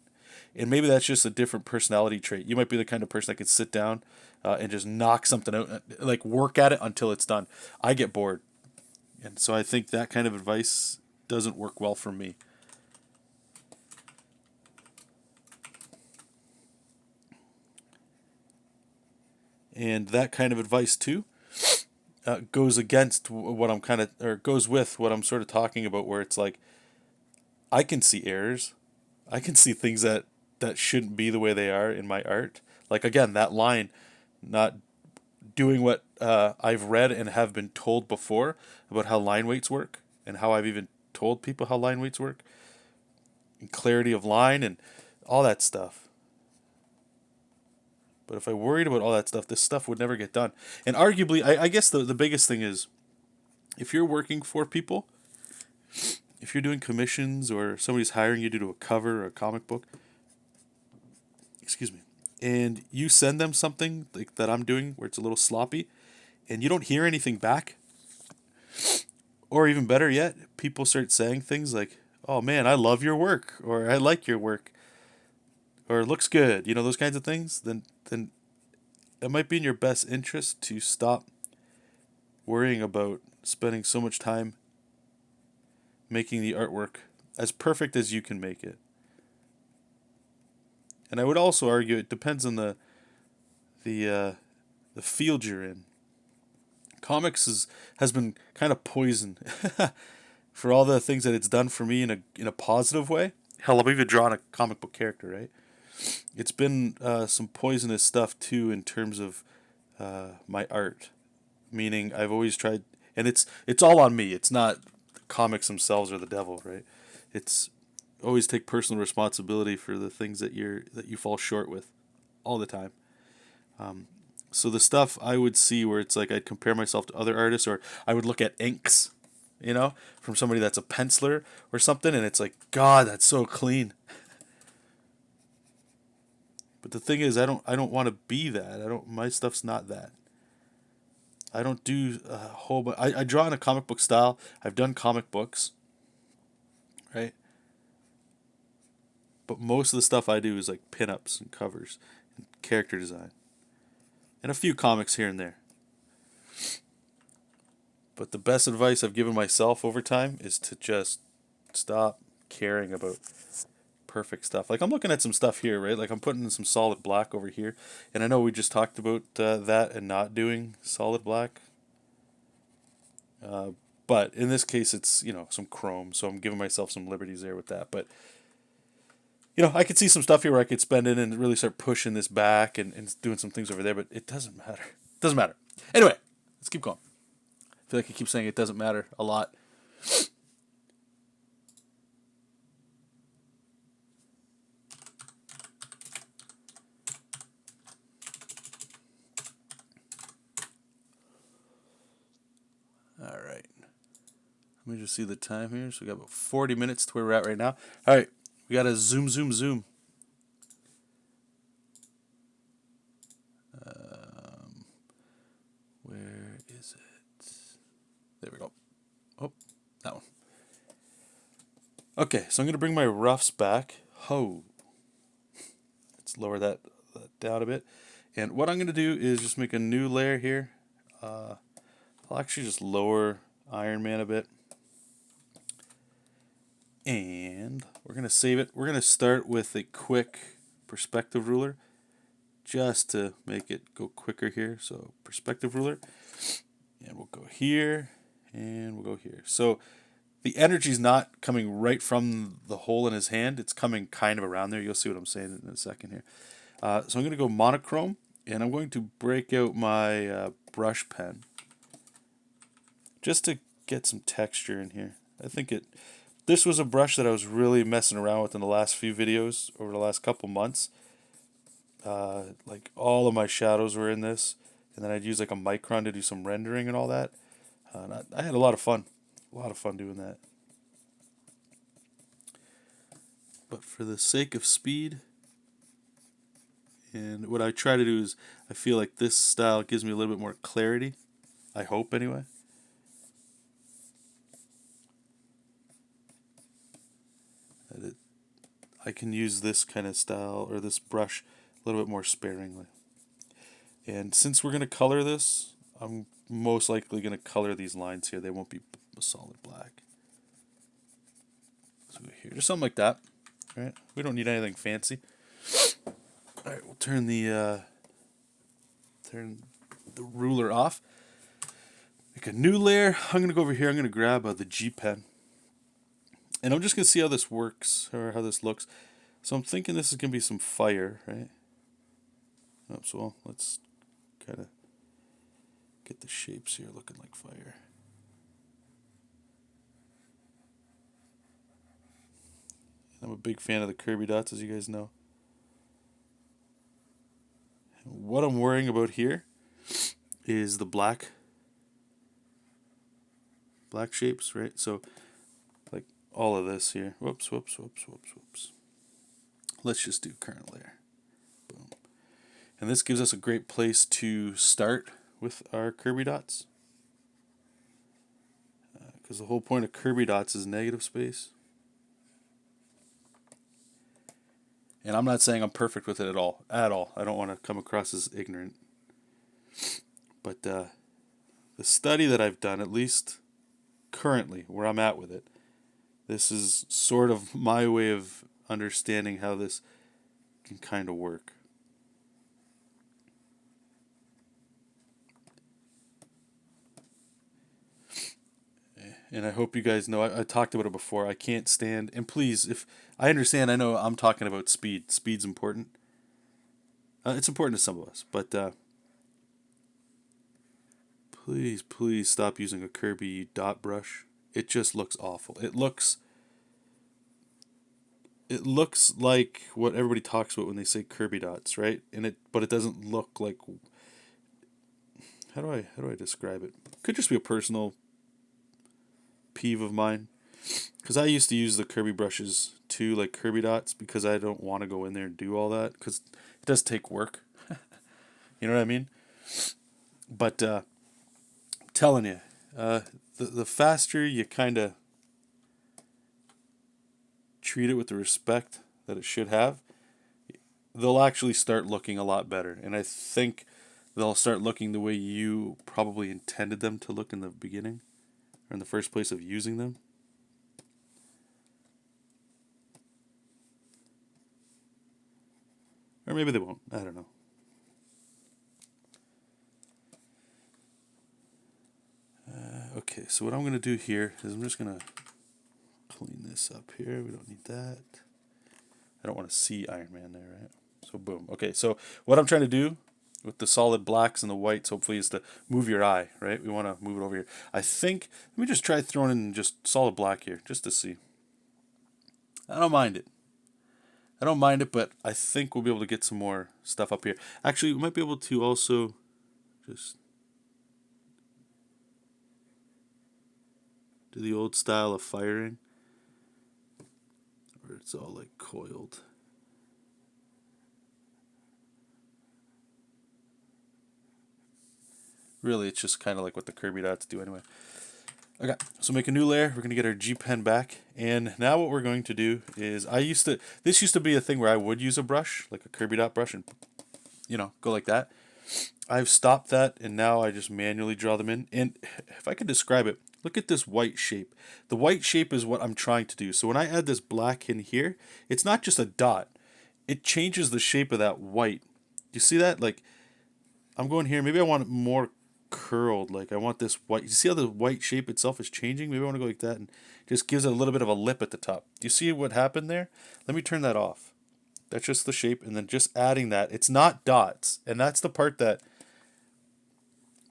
And maybe that's just a different personality trait. You might be the kind of person that could sit down and just knock something out, like work at it until it's done. I get bored. And so I think that kind of advice doesn't work well for me. And that kind of advice too goes against what I'm kind of, or goes with what I'm sort of talking about, where it's like I can see errors. I can see things that shouldn't be the way they are in my art. Like again, that line, not doing what I've read and have been told before about how line weights work, and how I've even told people how line weights work, and clarity of line and all that stuff. But if I worried about all that stuff, this stuff would never get done. And arguably, I guess the biggest thing is, if you're working for people, if you're doing commissions or somebody's hiring you to do a cover or a comic book, excuse me, and you send them something like that I'm doing where it's a little sloppy, and you don't hear anything back, or even better yet, people start saying things like, "Oh man, I love your work," or "I like your work," or "It looks good," those kinds of things, then it might be in your best interest to stop worrying about spending so much time making the artwork as perfect as you can make it. And I would also argue it depends on the field you're in. Comics has been kind of poisoned for all the things that it's done for me in a positive way. Hell, I've even drawn a comic book character, right? It's been some poisonous stuff too in terms of my art. Meaning, I've always tried, and it's all on me. It's not the comics themselves or the devil, right? It's always take personal responsibility for the things that you fall short with all the time. So the stuff I would see where it's like I'd compare myself to other artists, or I would look at inks, from somebody that's a penciler or something, and it's like, God, that's so clean. But the thing is, I don't want to be that. My stuff's not that. I don't do a whole bunch. I draw in a comic book style. I've done comic books, right? But most of the stuff I do is like pinups and covers and character design. And a few comics here and there. But the best advice I've given myself over time is to just stop caring about perfect stuff. Like I'm looking at some stuff here, right? Like I'm putting in some solid black over here. And I know we just talked about that and not doing solid black. But in this case, it's, some chrome. So I'm giving myself some liberties there with that. But, I could see some stuff here where I could spend it and really start pushing this back and doing some things over there. But it doesn't matter. It doesn't matter. Anyway, let's keep going. I feel like I keep saying it doesn't matter a lot. All right. Let me just see the time here. So we got about 40 minutes to where we're at right now. All right. We got to zoom. Where is it? There we go. Oh, that one. Okay, so I'm going to bring my roughs back. Let's lower that down a bit. And what I'm going to do is just make a new layer here. I'll actually just lower Iron Man a bit. And we're going to save it. We're going to start with a quick perspective ruler just to make it go quicker here. So perspective ruler. And we'll go here and we'll go here. So the energy's not coming right from the hole in his hand. It's coming kind of around there. You'll see what I'm saying in a second here. So I'm going to go monochrome, and I'm going to break out my brush pen just to get some texture in here. I think this was a brush that I was really messing around with in the last few videos over the last couple months. Like all of my shadows were in this, and then I'd use like a micron to do some rendering and all that. I had a lot of fun. A lot of fun doing that. But for the sake of speed, and what I try to do is, I feel like this style gives me a little bit more clarity. I hope, anyway. I can use this kind of style, or this brush, a little bit more sparingly. And since we're going to color this, I'm most likely going to color these lines here. They won't be a solid black. So here, just something like that. Right? We don't need anything fancy. All right, we'll turn the ruler off. Make a new layer. I'm going to go over here. I'm going to grab the G pen. And I'm just going to see how this works, or how this looks. So I'm thinking this is going to be some fire, right? Oh, so well, let's kind of get the shapes here looking like fire. I'm a big fan of the Kirby dots, as you guys know. What I'm worrying about here is the black shapes, right? So like all of this here. Whoops. Let's just do current layer. Boom. And this gives us a great place to start with our Kirby dots. Because the whole point of Kirby dots is negative space. And I'm not saying I'm perfect with it at all. I don't want to come across as ignorant. But the study that I've done, at least currently, where I'm at with it, this is sort of my way of understanding how this can kind of work. And I hope you guys know, I talked about it before. I can't stand, and please, if I understand, I know I'm talking about speed. Speed's important. It's important to some of us, but please stop using a Kirby dot brush. It just looks awful. It looks like what everybody talks about when they say Kirby dots, right? But it doesn't look like. How do I describe it? Could just be a personal peeve of mine, because I used to use the Kirby brushes too, like Kirby dots, because I don't want to go in there and do all that, because it does take work. You know what I mean? But I'm telling you, the faster you kind of treat it with the respect that it should have, they'll actually start looking a lot better. And I think they'll start looking the way you probably intended them to look in the beginning, or in the first place of using them. Or maybe they won't. I don't know. Okay, so what I'm going to do here is I'm just going to clean this up here. We don't need that. I don't want to see Iron Man there, right? So boom. Okay, so what I'm trying to do with the solid blacks and the whites, hopefully, is to move your eye, right? We want to move it over here. I think, let me just try throwing in just solid black here, just to see. I don't mind it. But I think we'll be able to get some more stuff up here. Actually, we might be able to also just do the old style of firing, where it's all like coiled. Really, it's just kind of like what the Kirby dots do anyway. Okay, so make a new layer. We're going to get our G pen back. And now what we're going to do is, this used to be a thing where I would use a brush, like a Kirby dot brush, and, go like that. I've stopped that, and now I just manually draw them in. And if I could describe it, look at this white shape. The white shape is what I'm trying to do. So when I add this black in here, it's not just a dot. It changes the shape of that white. You see that? Like, I'm going here. Maybe I want it more curled. Like, I want this white. You see how the white shape itself is changing? Maybe I want to go like that, and just gives it a little bit of a lip at the top. Do you see what happened there? Let me turn that off. That's just the shape, and then just adding that. It's not dots, and that's the part that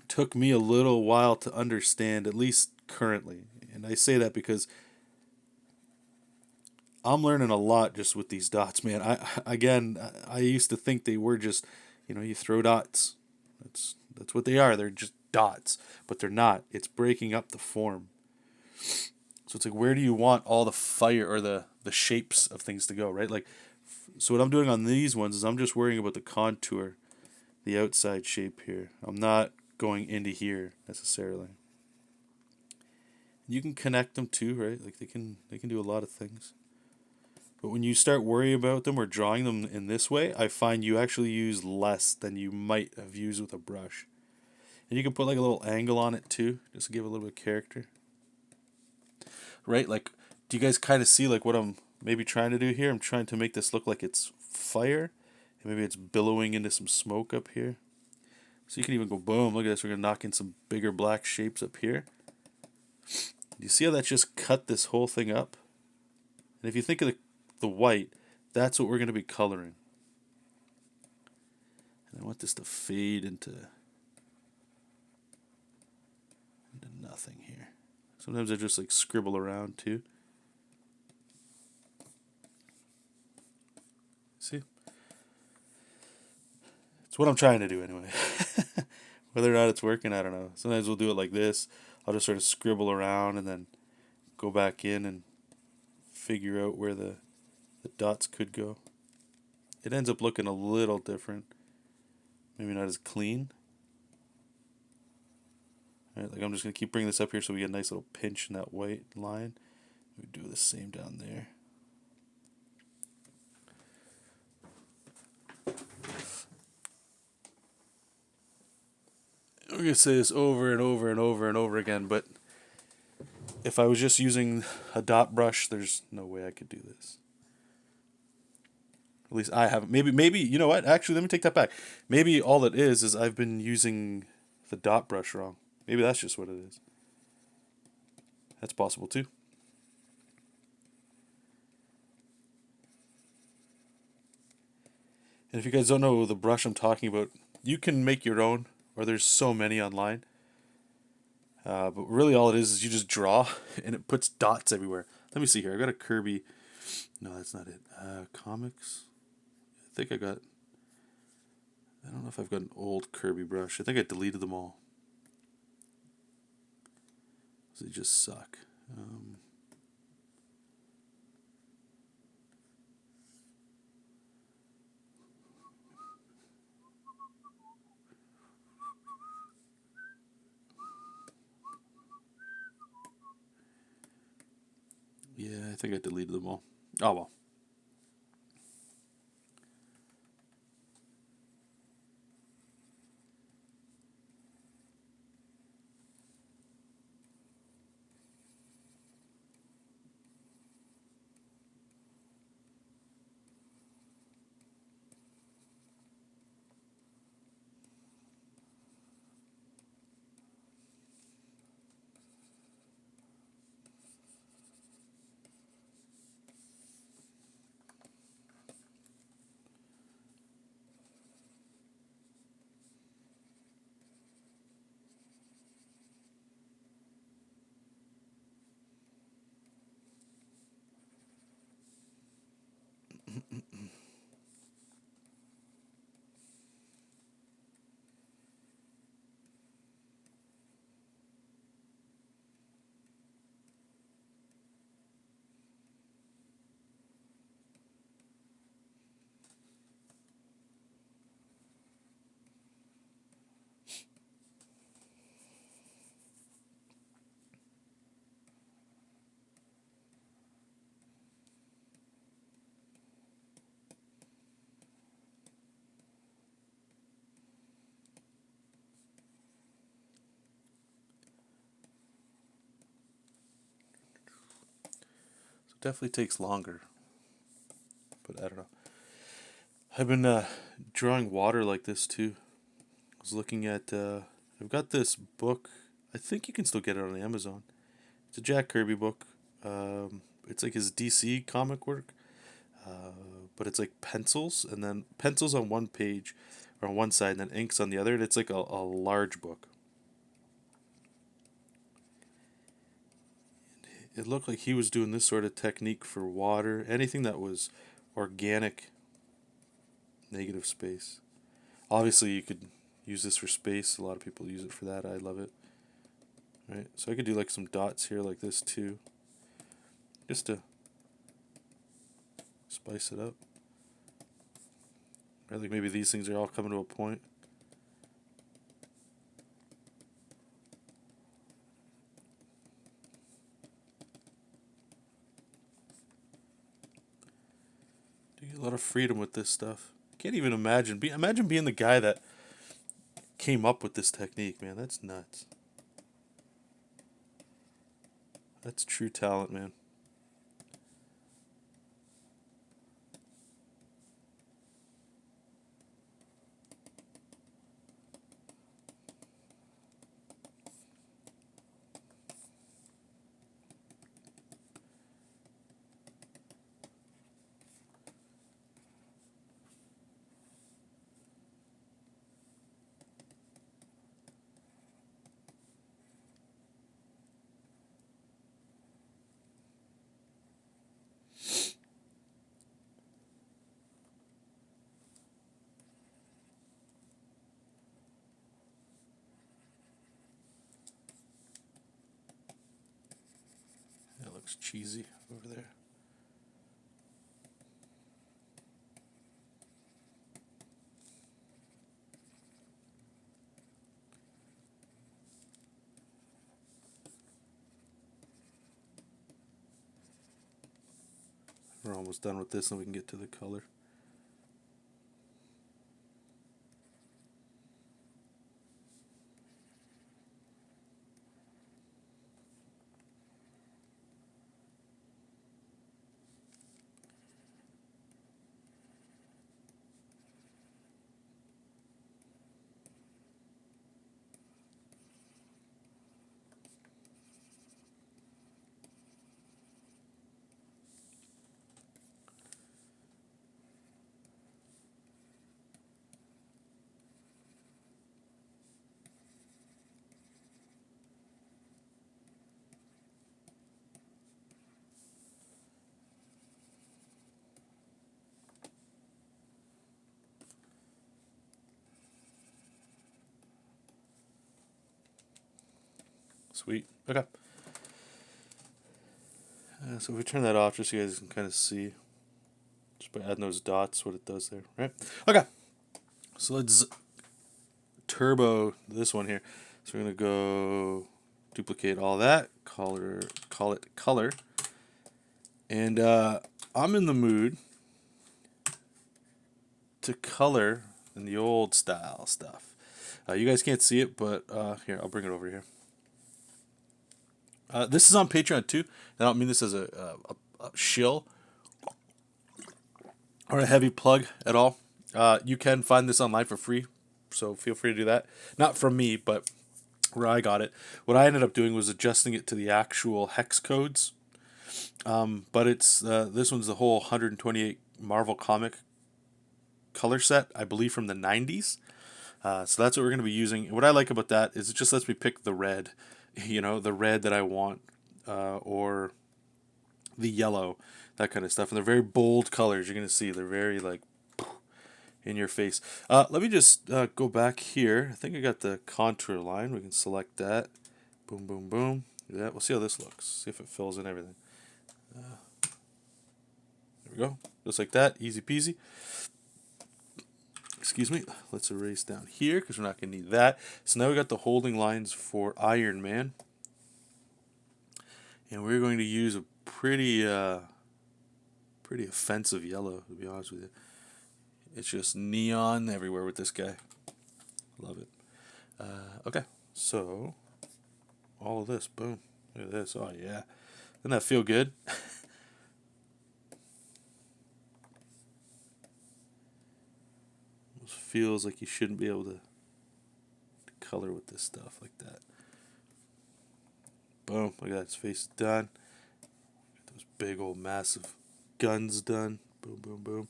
took me a little while to understand, at least currently. And I say that because I'm learning a lot just with these dots, man. I used to think they were just, you throw dots. That's what they are. They're just dots, but they're not. It's breaking up the form. So it's like, where do you want all the fire or the shapes of things to go, right? Like, so what I'm doing on these ones is I'm just worrying about the contour, the outside shape here. I'm not going into here necessarily. You can connect them too, right? Like they can do a lot of things. But when you start worrying about them or drawing them in this way, I find you actually use less than you might have used with a brush. And you can put like a little angle on it too, just to give it a little bit of character. Right? Like, do you guys kind of see like what I'm maybe trying to do here? I'm trying to make this look like it's fire. And maybe it's billowing into some smoke up here. So you can even go boom. Look at this. We're going to knock in some bigger black shapes up here. Do you see how that just cut this whole thing up? And if you think of the white, that's what we're going to be coloring. And I want this to fade into nothing here. Sometimes I just like scribble around too. See? It's what I'm trying to do anyway. Whether or not it's working, I don't know. Sometimes we'll do it like this. I'll just sort of scribble around and then go back in and figure out where the dots could go. It ends up looking a little different. Maybe not as clean. All right, like I'm just going to keep bringing this up here so we get a nice little pinch in that white line. We do the same down there. We're going to say this over and over and over and over again, but if I was just using a dot brush, there's no way I could do this. At least I haven't. Maybe you know what? Actually, let me take that back. Maybe all it is I've been using the dot brush wrong. Maybe that's just what it is. That's possible too. And if you guys don't know the brush I'm talking about, you can make your own, or there's so many online. But really all it is you just draw, and it puts dots everywhere. Let me see here. I got a Kirby. No, that's not it. Comics. I think I got... I don't know if I've got an old Kirby brush. I think I deleted them all. They just suck. Yeah, I think I deleted them all. Oh well. So it definitely takes longer. But I don't know. I've been drawing water like this too. I was looking at... I've got this book. I think you can still get it on Amazon. It's a Jack Kirby book. It's like his DC comic work. But it's like pencils, and then pencils on one page, or on one side, and then inks on the other, and it's like a large book. It looked like he was doing this sort of technique for water, anything that was organic, negative space. Obviously, you could use this for space. A lot of people use it for that. I love it. Right, so I could do like some dots here like this too, just to spice it up. Right, like maybe these things are all coming to a point. You get a lot of freedom with this stuff. Can't even imagine. Imagine being the guy that came up with this technique, man. That's nuts. That's true talent, man. looks cheesy over there. We're almost done with this and we can get to the color. Sweet. Okay. So if we turn that off, just so you guys can kind of see, just by adding those dots, what it does there, right? Okay. So let's turbo this one here. So we're gonna go duplicate all that, call it color, and I'm in the mood to color in the old style stuff. You guys can't see it, but here, I'll bring it over here. This is on Patreon too. I don't mean this as a shill or a heavy plug at all. You can find this online for free, so feel free to do that. Not from me, but where I got it. What I ended up doing was adjusting it to the actual hex codes. But it's this one's the whole 128 Marvel comic color set, I believe from the 90s. So that's what we're going to be using. And what I like about that is it just lets me pick the red, the red that I want, or the yellow, that kind of stuff. And they're very bold colors. You're going to see they're very like in your face. Let me just go back here. I think I got the contour line. We can select that. Boom, boom, boom. Yeah, we'll see how this looks. See if it fills in everything. There we go. Just like that. Easy peasy. Excuse me. Let's erase down here because we're not going to need that. So now we got the holding lines for Iron Man. And we're going to use a pretty offensive yellow, to be honest with you. It's just neon everywhere with this guy. Love it. Okay, so all of this, boom. Look at this. Oh, yeah. Doesn't that feel good? Almost feels like you shouldn't be able to color with this stuff like that. Boom. Look at that. His face is done. Get those big old massive guns done. Boom, boom, boom.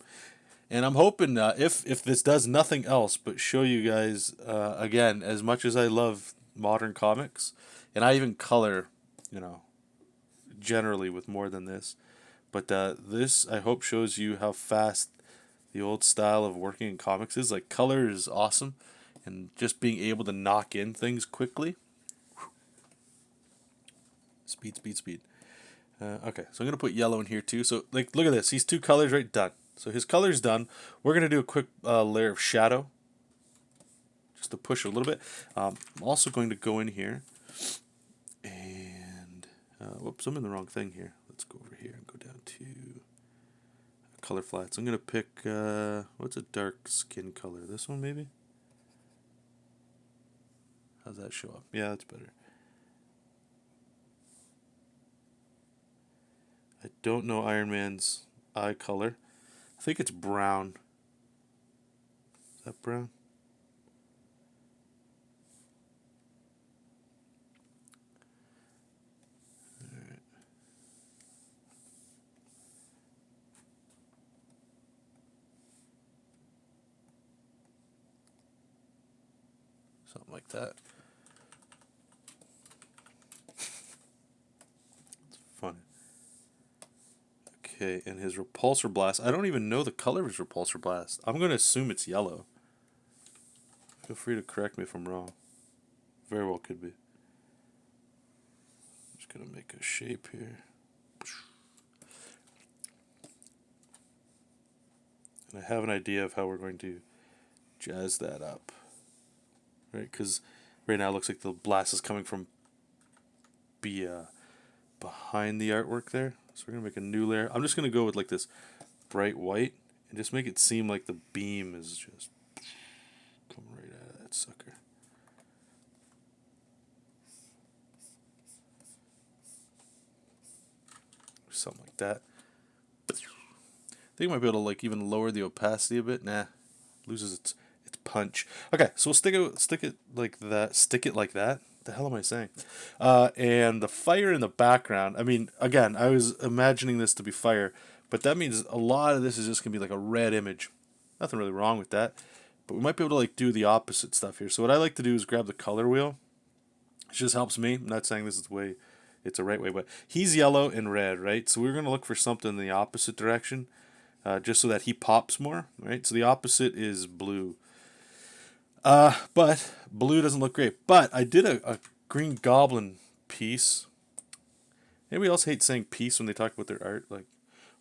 And I'm hoping if this does nothing else but show you guys, again, as much as I love modern comics, and I even color, generally with more than this, but this, I hope, shows you how fast the old style of working in comics is. Like, color is awesome, and just being able to knock in things quickly. Speed, speed, speed. Okay, so I'm going to put yellow in here too. So, like, look at this. These two colors right, done. So his color's done. We're going to do a quick layer of shadow, just to push a little bit. I'm also going to go in here, and, whoops, I'm in the wrong thing here. Let's go over here and go down to color flats. I'm going to pick, what's a dark skin color? This one, maybe? How's that show up? Yeah, that's better. I don't know Iron Man's eye color. I think it's brown. Is that brown? Alright. Something like that. It's funny. Okay, and his repulsor blast. I don't even know the color of his repulsor blast. I'm going to assume it's yellow. Feel free to correct me if I'm wrong. Very well could be. I'm just going to make a shape here. And I have an idea of how we're going to jazz that up. Right, because right now it looks like the blast is coming from behind the artwork there. So we're going to make a new layer. I'm just going to go with like this bright white and just make it seem like the beam is just coming right out of that sucker. Something like that. I think I might be able to like even lower the opacity a bit. Nah, loses its punch. Okay, so we'll stick it like that. Stick it like that. The hell am I saying? And the fire in the background. I mean, again, I was imagining this to be fire, but that means a lot of this is just gonna be like a red image. Nothing really wrong with that, but we might be able to like do the opposite stuff here. So what I like to do is grab the color wheel. It just helps me. I'm not saying this is the way, it's a right way, but he's yellow and red, right? So we're gonna look for something in the opposite direction, just so that he pops more, right? So the opposite is blue. But blue doesn't look great. But I did a Green Goblin piece. Anybody else hate saying piece when they talk about their art? Like,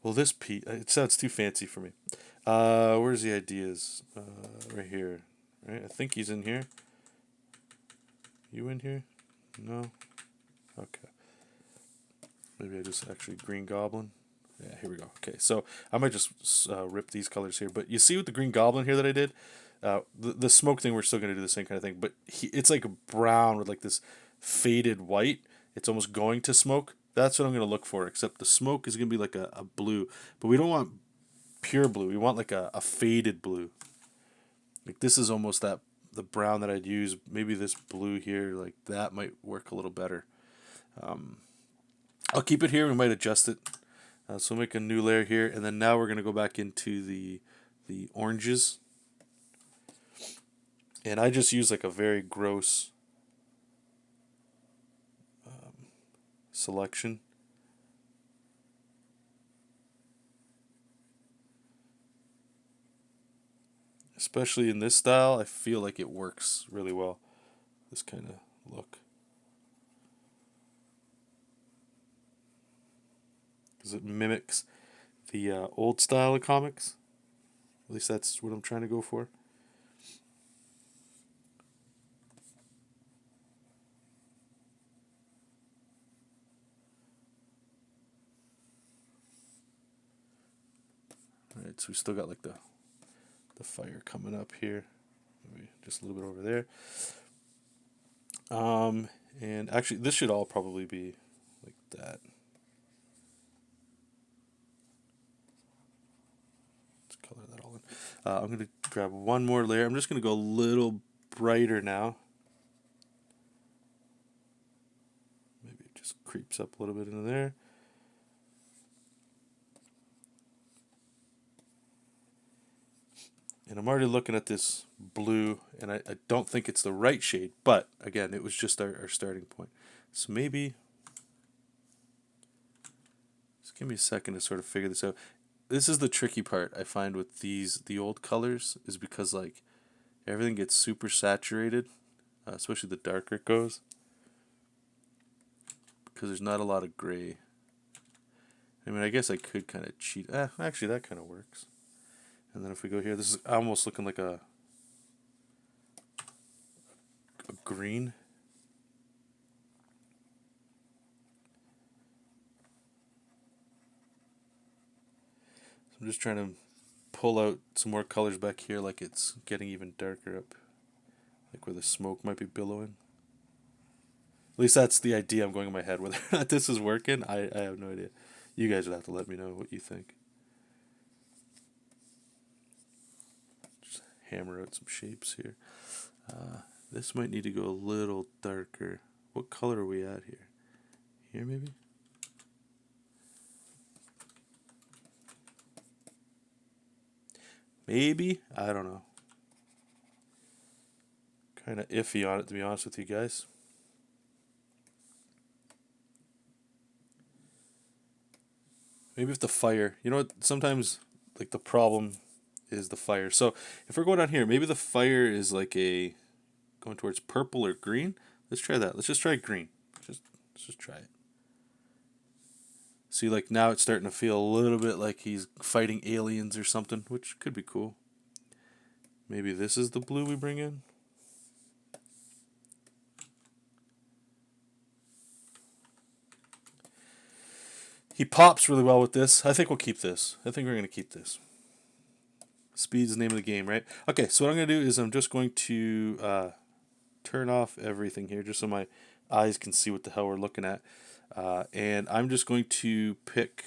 well, this piece, it sounds too fancy for me. Where's the ideas? Right here. Right? I think he's in here. You in here? No? Okay. Maybe I just actually Green Goblin. Yeah, here we go. Okay, so I might just rip these colors here. But you see with the Green Goblin here that I did? The smoke thing, we're still going to do the same kind of thing, but it's like brown with like this faded white. It's almost going to smoke. That's what I'm going to look for, except the smoke is going to be like a blue. But we don't want pure blue. We want like a faded blue. Like this is almost the brown that I'd use. Maybe this blue here, like that might work a little better. I'll keep it here. We might adjust it. So make a new layer here, and then now we're going to go back into the oranges. And I just use like a very gross selection. Especially in this style, I feel like it works really well. This kind of look. Because it mimics the old style of comics. At least that's what I'm trying to go for. Alright, so we still got like the fire coming up here. Maybe just a little bit over there. And actually this should all probably be like that. Let's color that all in. I'm going to grab one more layer. I'm just going to go a little brighter now. Maybe it just creeps up a little bit into there. And I'm already looking at this blue, and I don't think it's the right shade, but again, it was just our starting point. So maybe, just give me a second to sort of figure this out. This is the tricky part I find with the old colors, is because like everything gets super saturated, especially the darker it goes, because there's not a lot of gray. I mean, I guess I could kind of cheat. Actually, that kind of works. And then if we go here, this is almost looking like a green. So I'm just trying to pull out some more colors back here, like it's getting even darker up, like where the smoke might be billowing. At least that's the idea I'm going in my head. Whether or not this is working, I have no idea. You guys would have to let me know what you think. Hammer out some shapes here. This might need to go a little darker. What color are we at here? Here maybe? Maybe? I don't know. Kind of iffy on it, to be honest with you guys. Maybe if the fire, you know what, sometimes like the problem is the fire. So if we're going down here, maybe the fire is like a going towards purple or green. Let's try that. Let's just try green. Let's just try it. See, like now it's starting to feel a little bit like he's fighting aliens or something, which could be cool. Maybe this is the blue we bring in. He pops really well with this. I think we'll keep this. I think we're going to keep this. Speed's the name of the game, right? Okay, so what I'm going to do is I'm just going to turn off everything here just so my eyes can see what the hell we're looking at. And I'm just going to pick...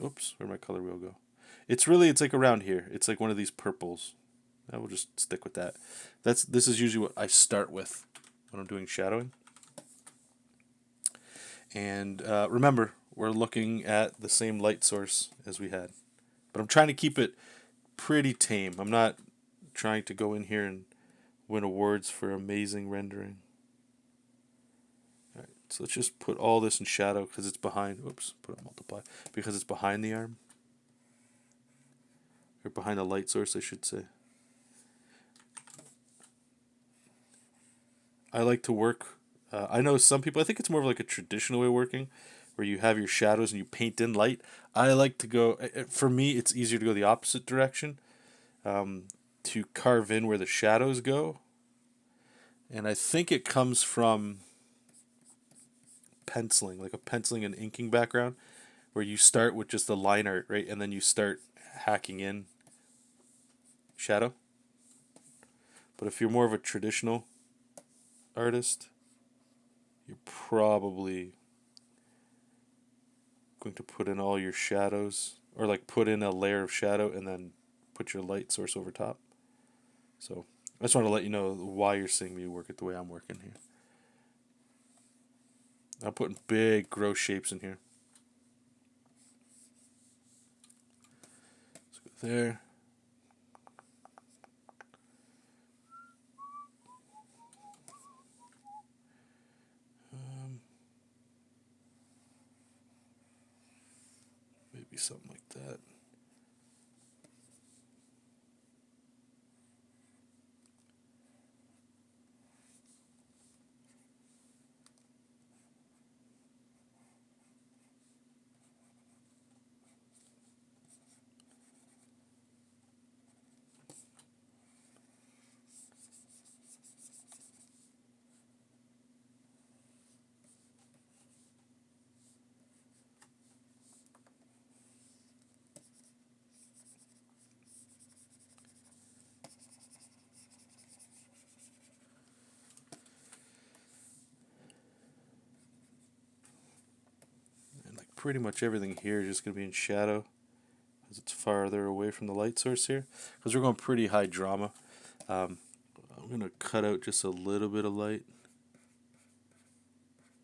oops, where'd my color wheel go? It's like around here. It's like one of these purples. I will just stick with that. This is usually what I start with when I'm doing shadowing. And remember, we're looking at the same light source as we had. But I'm trying to keep it pretty tame. I'm not trying to go in here and win awards for amazing rendering. Alright, so let's just put all this in shadow because it's behind. Oops, put it multiply. Because it's behind the arm. Or behind the light source, I should say. I like to work. I know some people, I think it's more of like a traditional way of working, where you have your shadows and you paint in light. I like to go, for me, it's easier to go the opposite direction, to carve in where the shadows go. And I think it comes from penciling, like a penciling and inking background, where you start with just the line art, right? And then you start hacking in shadow. But if you're more of a traditional artist, you're probably going to put in all your shadows, or like put in a layer of shadow and then put your light source over top. So I just want to let you know why you're seeing me work it the way I'm working here. I'm putting big gross shapes in here. Let's go there. Maybe something like that. Pretty much everything here is just going to be in shadow because it's farther away from the light source here, because we're going pretty high drama. I'm going to cut out just a little bit of light.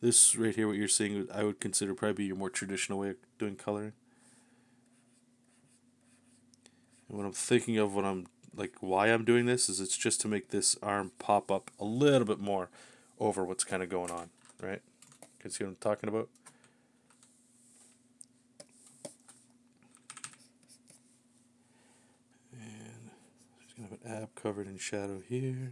This right here, what you're seeing, I would consider probably your more traditional way of doing coloring. And what I'm thinking of, what I'm like, why I'm doing this is it's just to make this arm pop up a little bit more over what's kind of going on, right? Can you see what I'm talking about? Gonna have an ab covered in shadow here.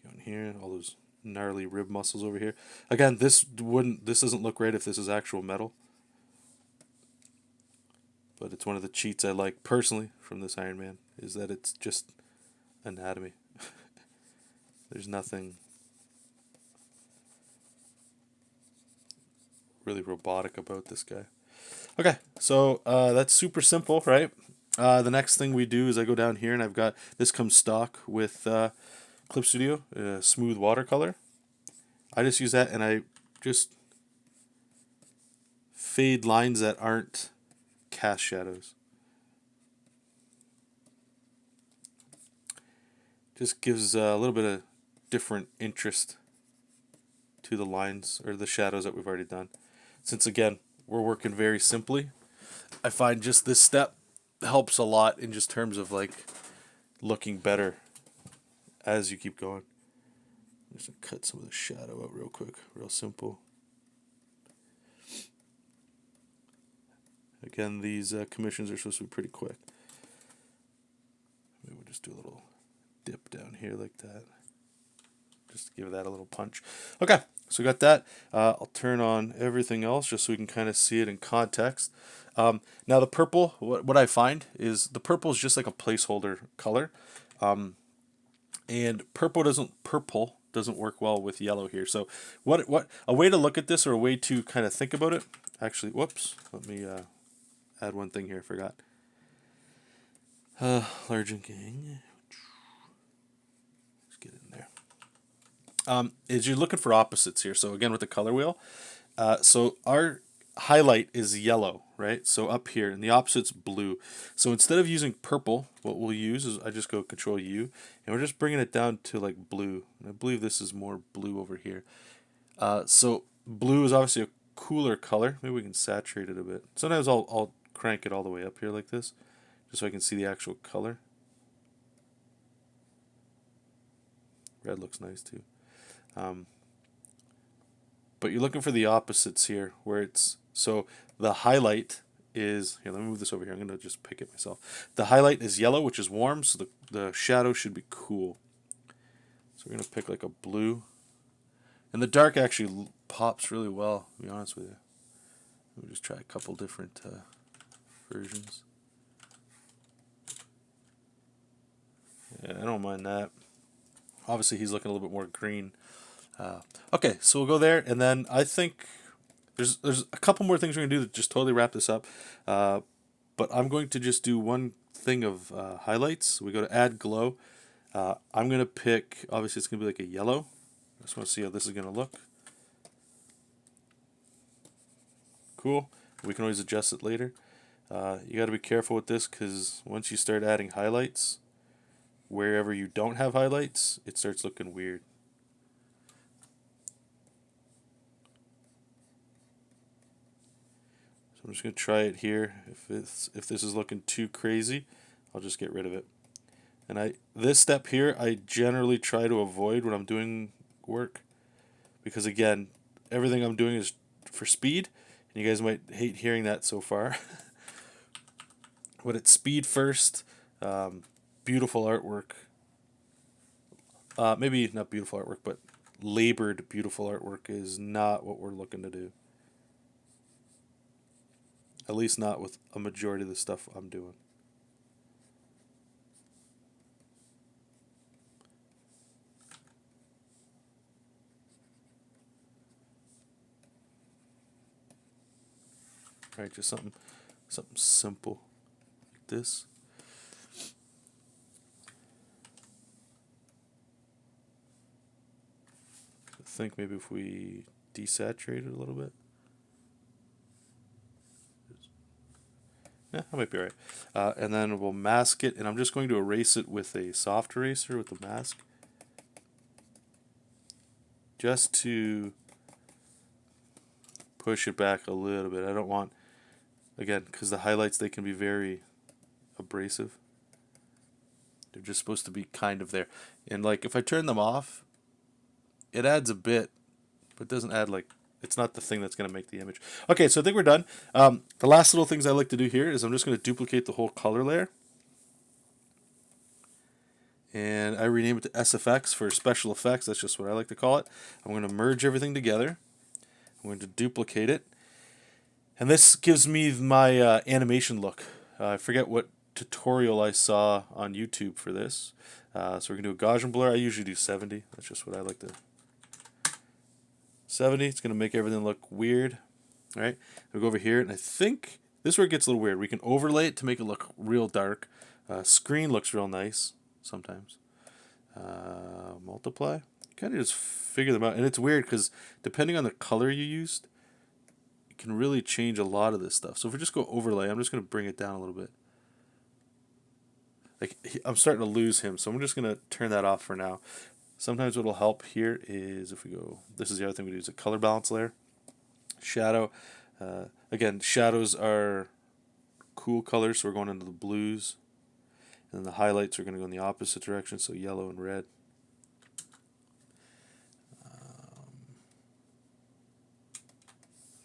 Down here, all those gnarly rib muscles over here. Again, this doesn't look right if this is actual metal. But it's one of the cheats I like personally from this Iron Man, is that it's just anatomy. There's nothing really robotic about this guy. Okay, so that's super simple, right? The next thing we do is I go down here and I've got, this comes stock with Clip Studio, smooth watercolor. I just use that and I just fade lines that aren't cast shadows. Just gives a little bit of different interest to the lines or the shadows that we've already done. Since again, we're working very simply, I find just this step helps a lot in just terms of like looking better as you keep going. I'm just gonna cut some of the shadow out real quick, real simple. Again, these commissions are supposed to be pretty quick. Maybe we'll just do a little dip down here like that. just to give that a little punch. Okay, so we got that. I'll turn on everything else just so we can kind of see it in context. Now the purple, what I find is the purple is just like a placeholder color. And purple doesn't work well with yellow here. So what a way to look at this, or a way to kind of think about it. Actually, whoops, let me add one thing here. I forgot. Large inking. Let's get in there. Is you're looking for opposites here. So again with the color wheel. So our highlight is yellow, right? So up here, and the opposite's blue. So instead of using purple, what we'll use is I just go Control U, and we're just bringing it down to like blue. And I believe this is more blue over here. So blue is obviously a cooler color. Maybe we can saturate it a bit. Sometimes I'll crank it all the way up here like this, just so I can see the actual color. Red looks nice too. But you're looking for the opposites here, where it's, so the highlight is, here, let me move this over here. I'm going to just pick it myself. The highlight is yellow, which is warm, so the shadow should be cool. So we're going to pick like a blue. And the dark actually pops really well, to be honest with you. Let me just try a couple different versions. Yeah, I don't mind that. Obviously, he's looking a little bit more green. Okay, so we'll go there, and then I think there's a couple more things we're going to do to just totally wrap this up. But I'm going to just do one thing of highlights. So we go to Add Glow. I'm going to pick, obviously it's going to be like a yellow. I just want to see how this is going to look. Cool. We can always adjust it later. You got to be careful with this, because once you start adding highlights, wherever you don't have highlights, it starts looking weird. So I'm just going to try it here. If this is looking too crazy, I'll just get rid of it. And this step here, I generally try to avoid when I'm doing work, because again, everything I'm doing is for speed, and you guys might hate hearing that so far. But it's speed first. Beautiful artwork. Maybe not beautiful artwork, but labored beautiful artwork is not what we're looking to do. At least not with a majority of the stuff I'm doing. Right, just something simple like this. I think maybe if we desaturate it a little bit. Yeah, that might be right. And then we'll mask it, and I'm just going to erase it with a soft eraser with the mask, just to push it back a little bit. I don't want, again, because the highlights, they can be very abrasive. They're just supposed to be kind of there. And like if I turn them off, it adds a bit, but it doesn't add like, it's not the thing that's going to make the image. Okay, so I think we're done. The last little things I like to do here is I'm just going to duplicate the whole color layer. And I rename it to SFX for special effects. That's just what I like to call it. I'm going to merge everything together. I'm going to duplicate it. And this gives me my animation look. I forget what tutorial I saw on YouTube for this. So we're going to do a Gaussian blur. I usually do 70. That's just what I like to. 70. It's going to make everything look weird. All right. We go over here, and I think this is where it gets a little weird. We can overlay it to make it look real dark. Screen looks real nice sometimes. Multiply. Kind of just figure them out. And it's weird because depending on the color you used, it can really change a lot of this stuff. So if we just go overlay, I'm just going to bring it down a little bit. Like I'm starting to lose him, so I'm just going to turn that off for now. Sometimes what will help here is if we go, this is the other thing we do, is a color balance layer. Shadow. Again, shadows are cool colors, so we're going into the blues. And then the highlights are going to go in the opposite direction, so yellow and red.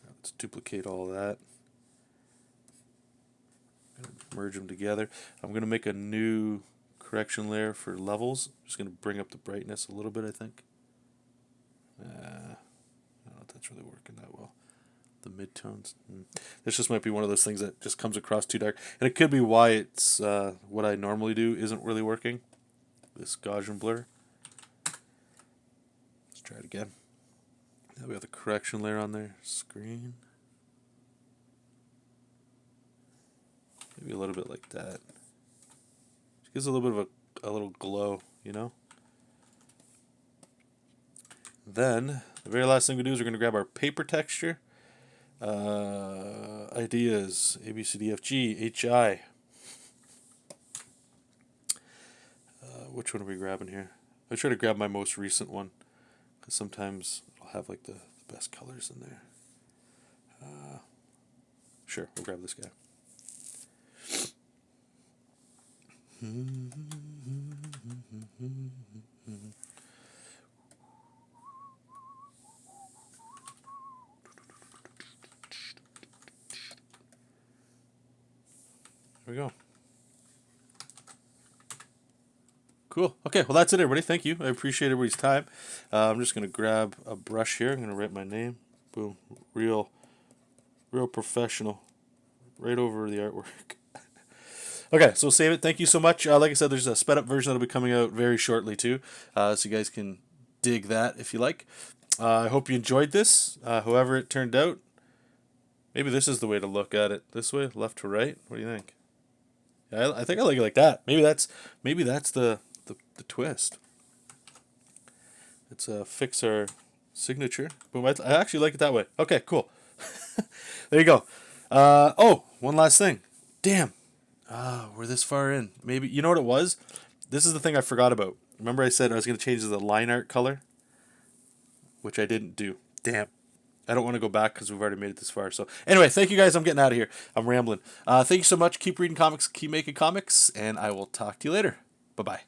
Let's duplicate all that. Merge them together. I'm going to make a new correction layer for levels. I'm just going to bring up the brightness a little bit, I think. I don't know if that's really working that well. The midtones. This just might be one of those things that just comes across too dark. And it could be why it's what I normally do isn't really working. This Gaussian blur. Let's try it again. Now we have the correction layer on there. Screen. Maybe a little bit like that. It gives a little bit of a little glow, you know? Then, the very last thing we do is we're going to grab our paper texture. Ideas, A, B, C, D, F, G, H, I. Which one are we grabbing here? I try to grab my most recent one, because sometimes I'll have like the best colors in there. Sure, we'll grab this guy. There we go. Cool. Okay, well that's it, everybody. Thank you. I appreciate everybody's time. I'm just going to grab a brush here. I'm going to write my name. Boom. Real professional. Right over the artwork. Okay, so save it. Thank you so much. Like I said, there's a sped up version that'll be coming out very shortly too, so you guys can dig that if you like. I hope you enjoyed this. However it turned out, maybe this is the way to look at it. This way, left to right. What do you think? Yeah, I think I like it like that. Maybe that's the twist. Let's fix our signature. Boom! I actually like it that way. Okay, cool. There you go. Oh, one last thing. Damn. We're this far in. Maybe, you know what it was? This is the thing I forgot about. Remember I said I was going to change the line art color? Which I didn't do. Damn. I don't want to go back because we've already made it this far. So anyway, thank you guys. I'm getting out of here. I'm rambling. Thank you so much. Keep reading comics. Keep making comics. And I will talk to you later. Bye-bye.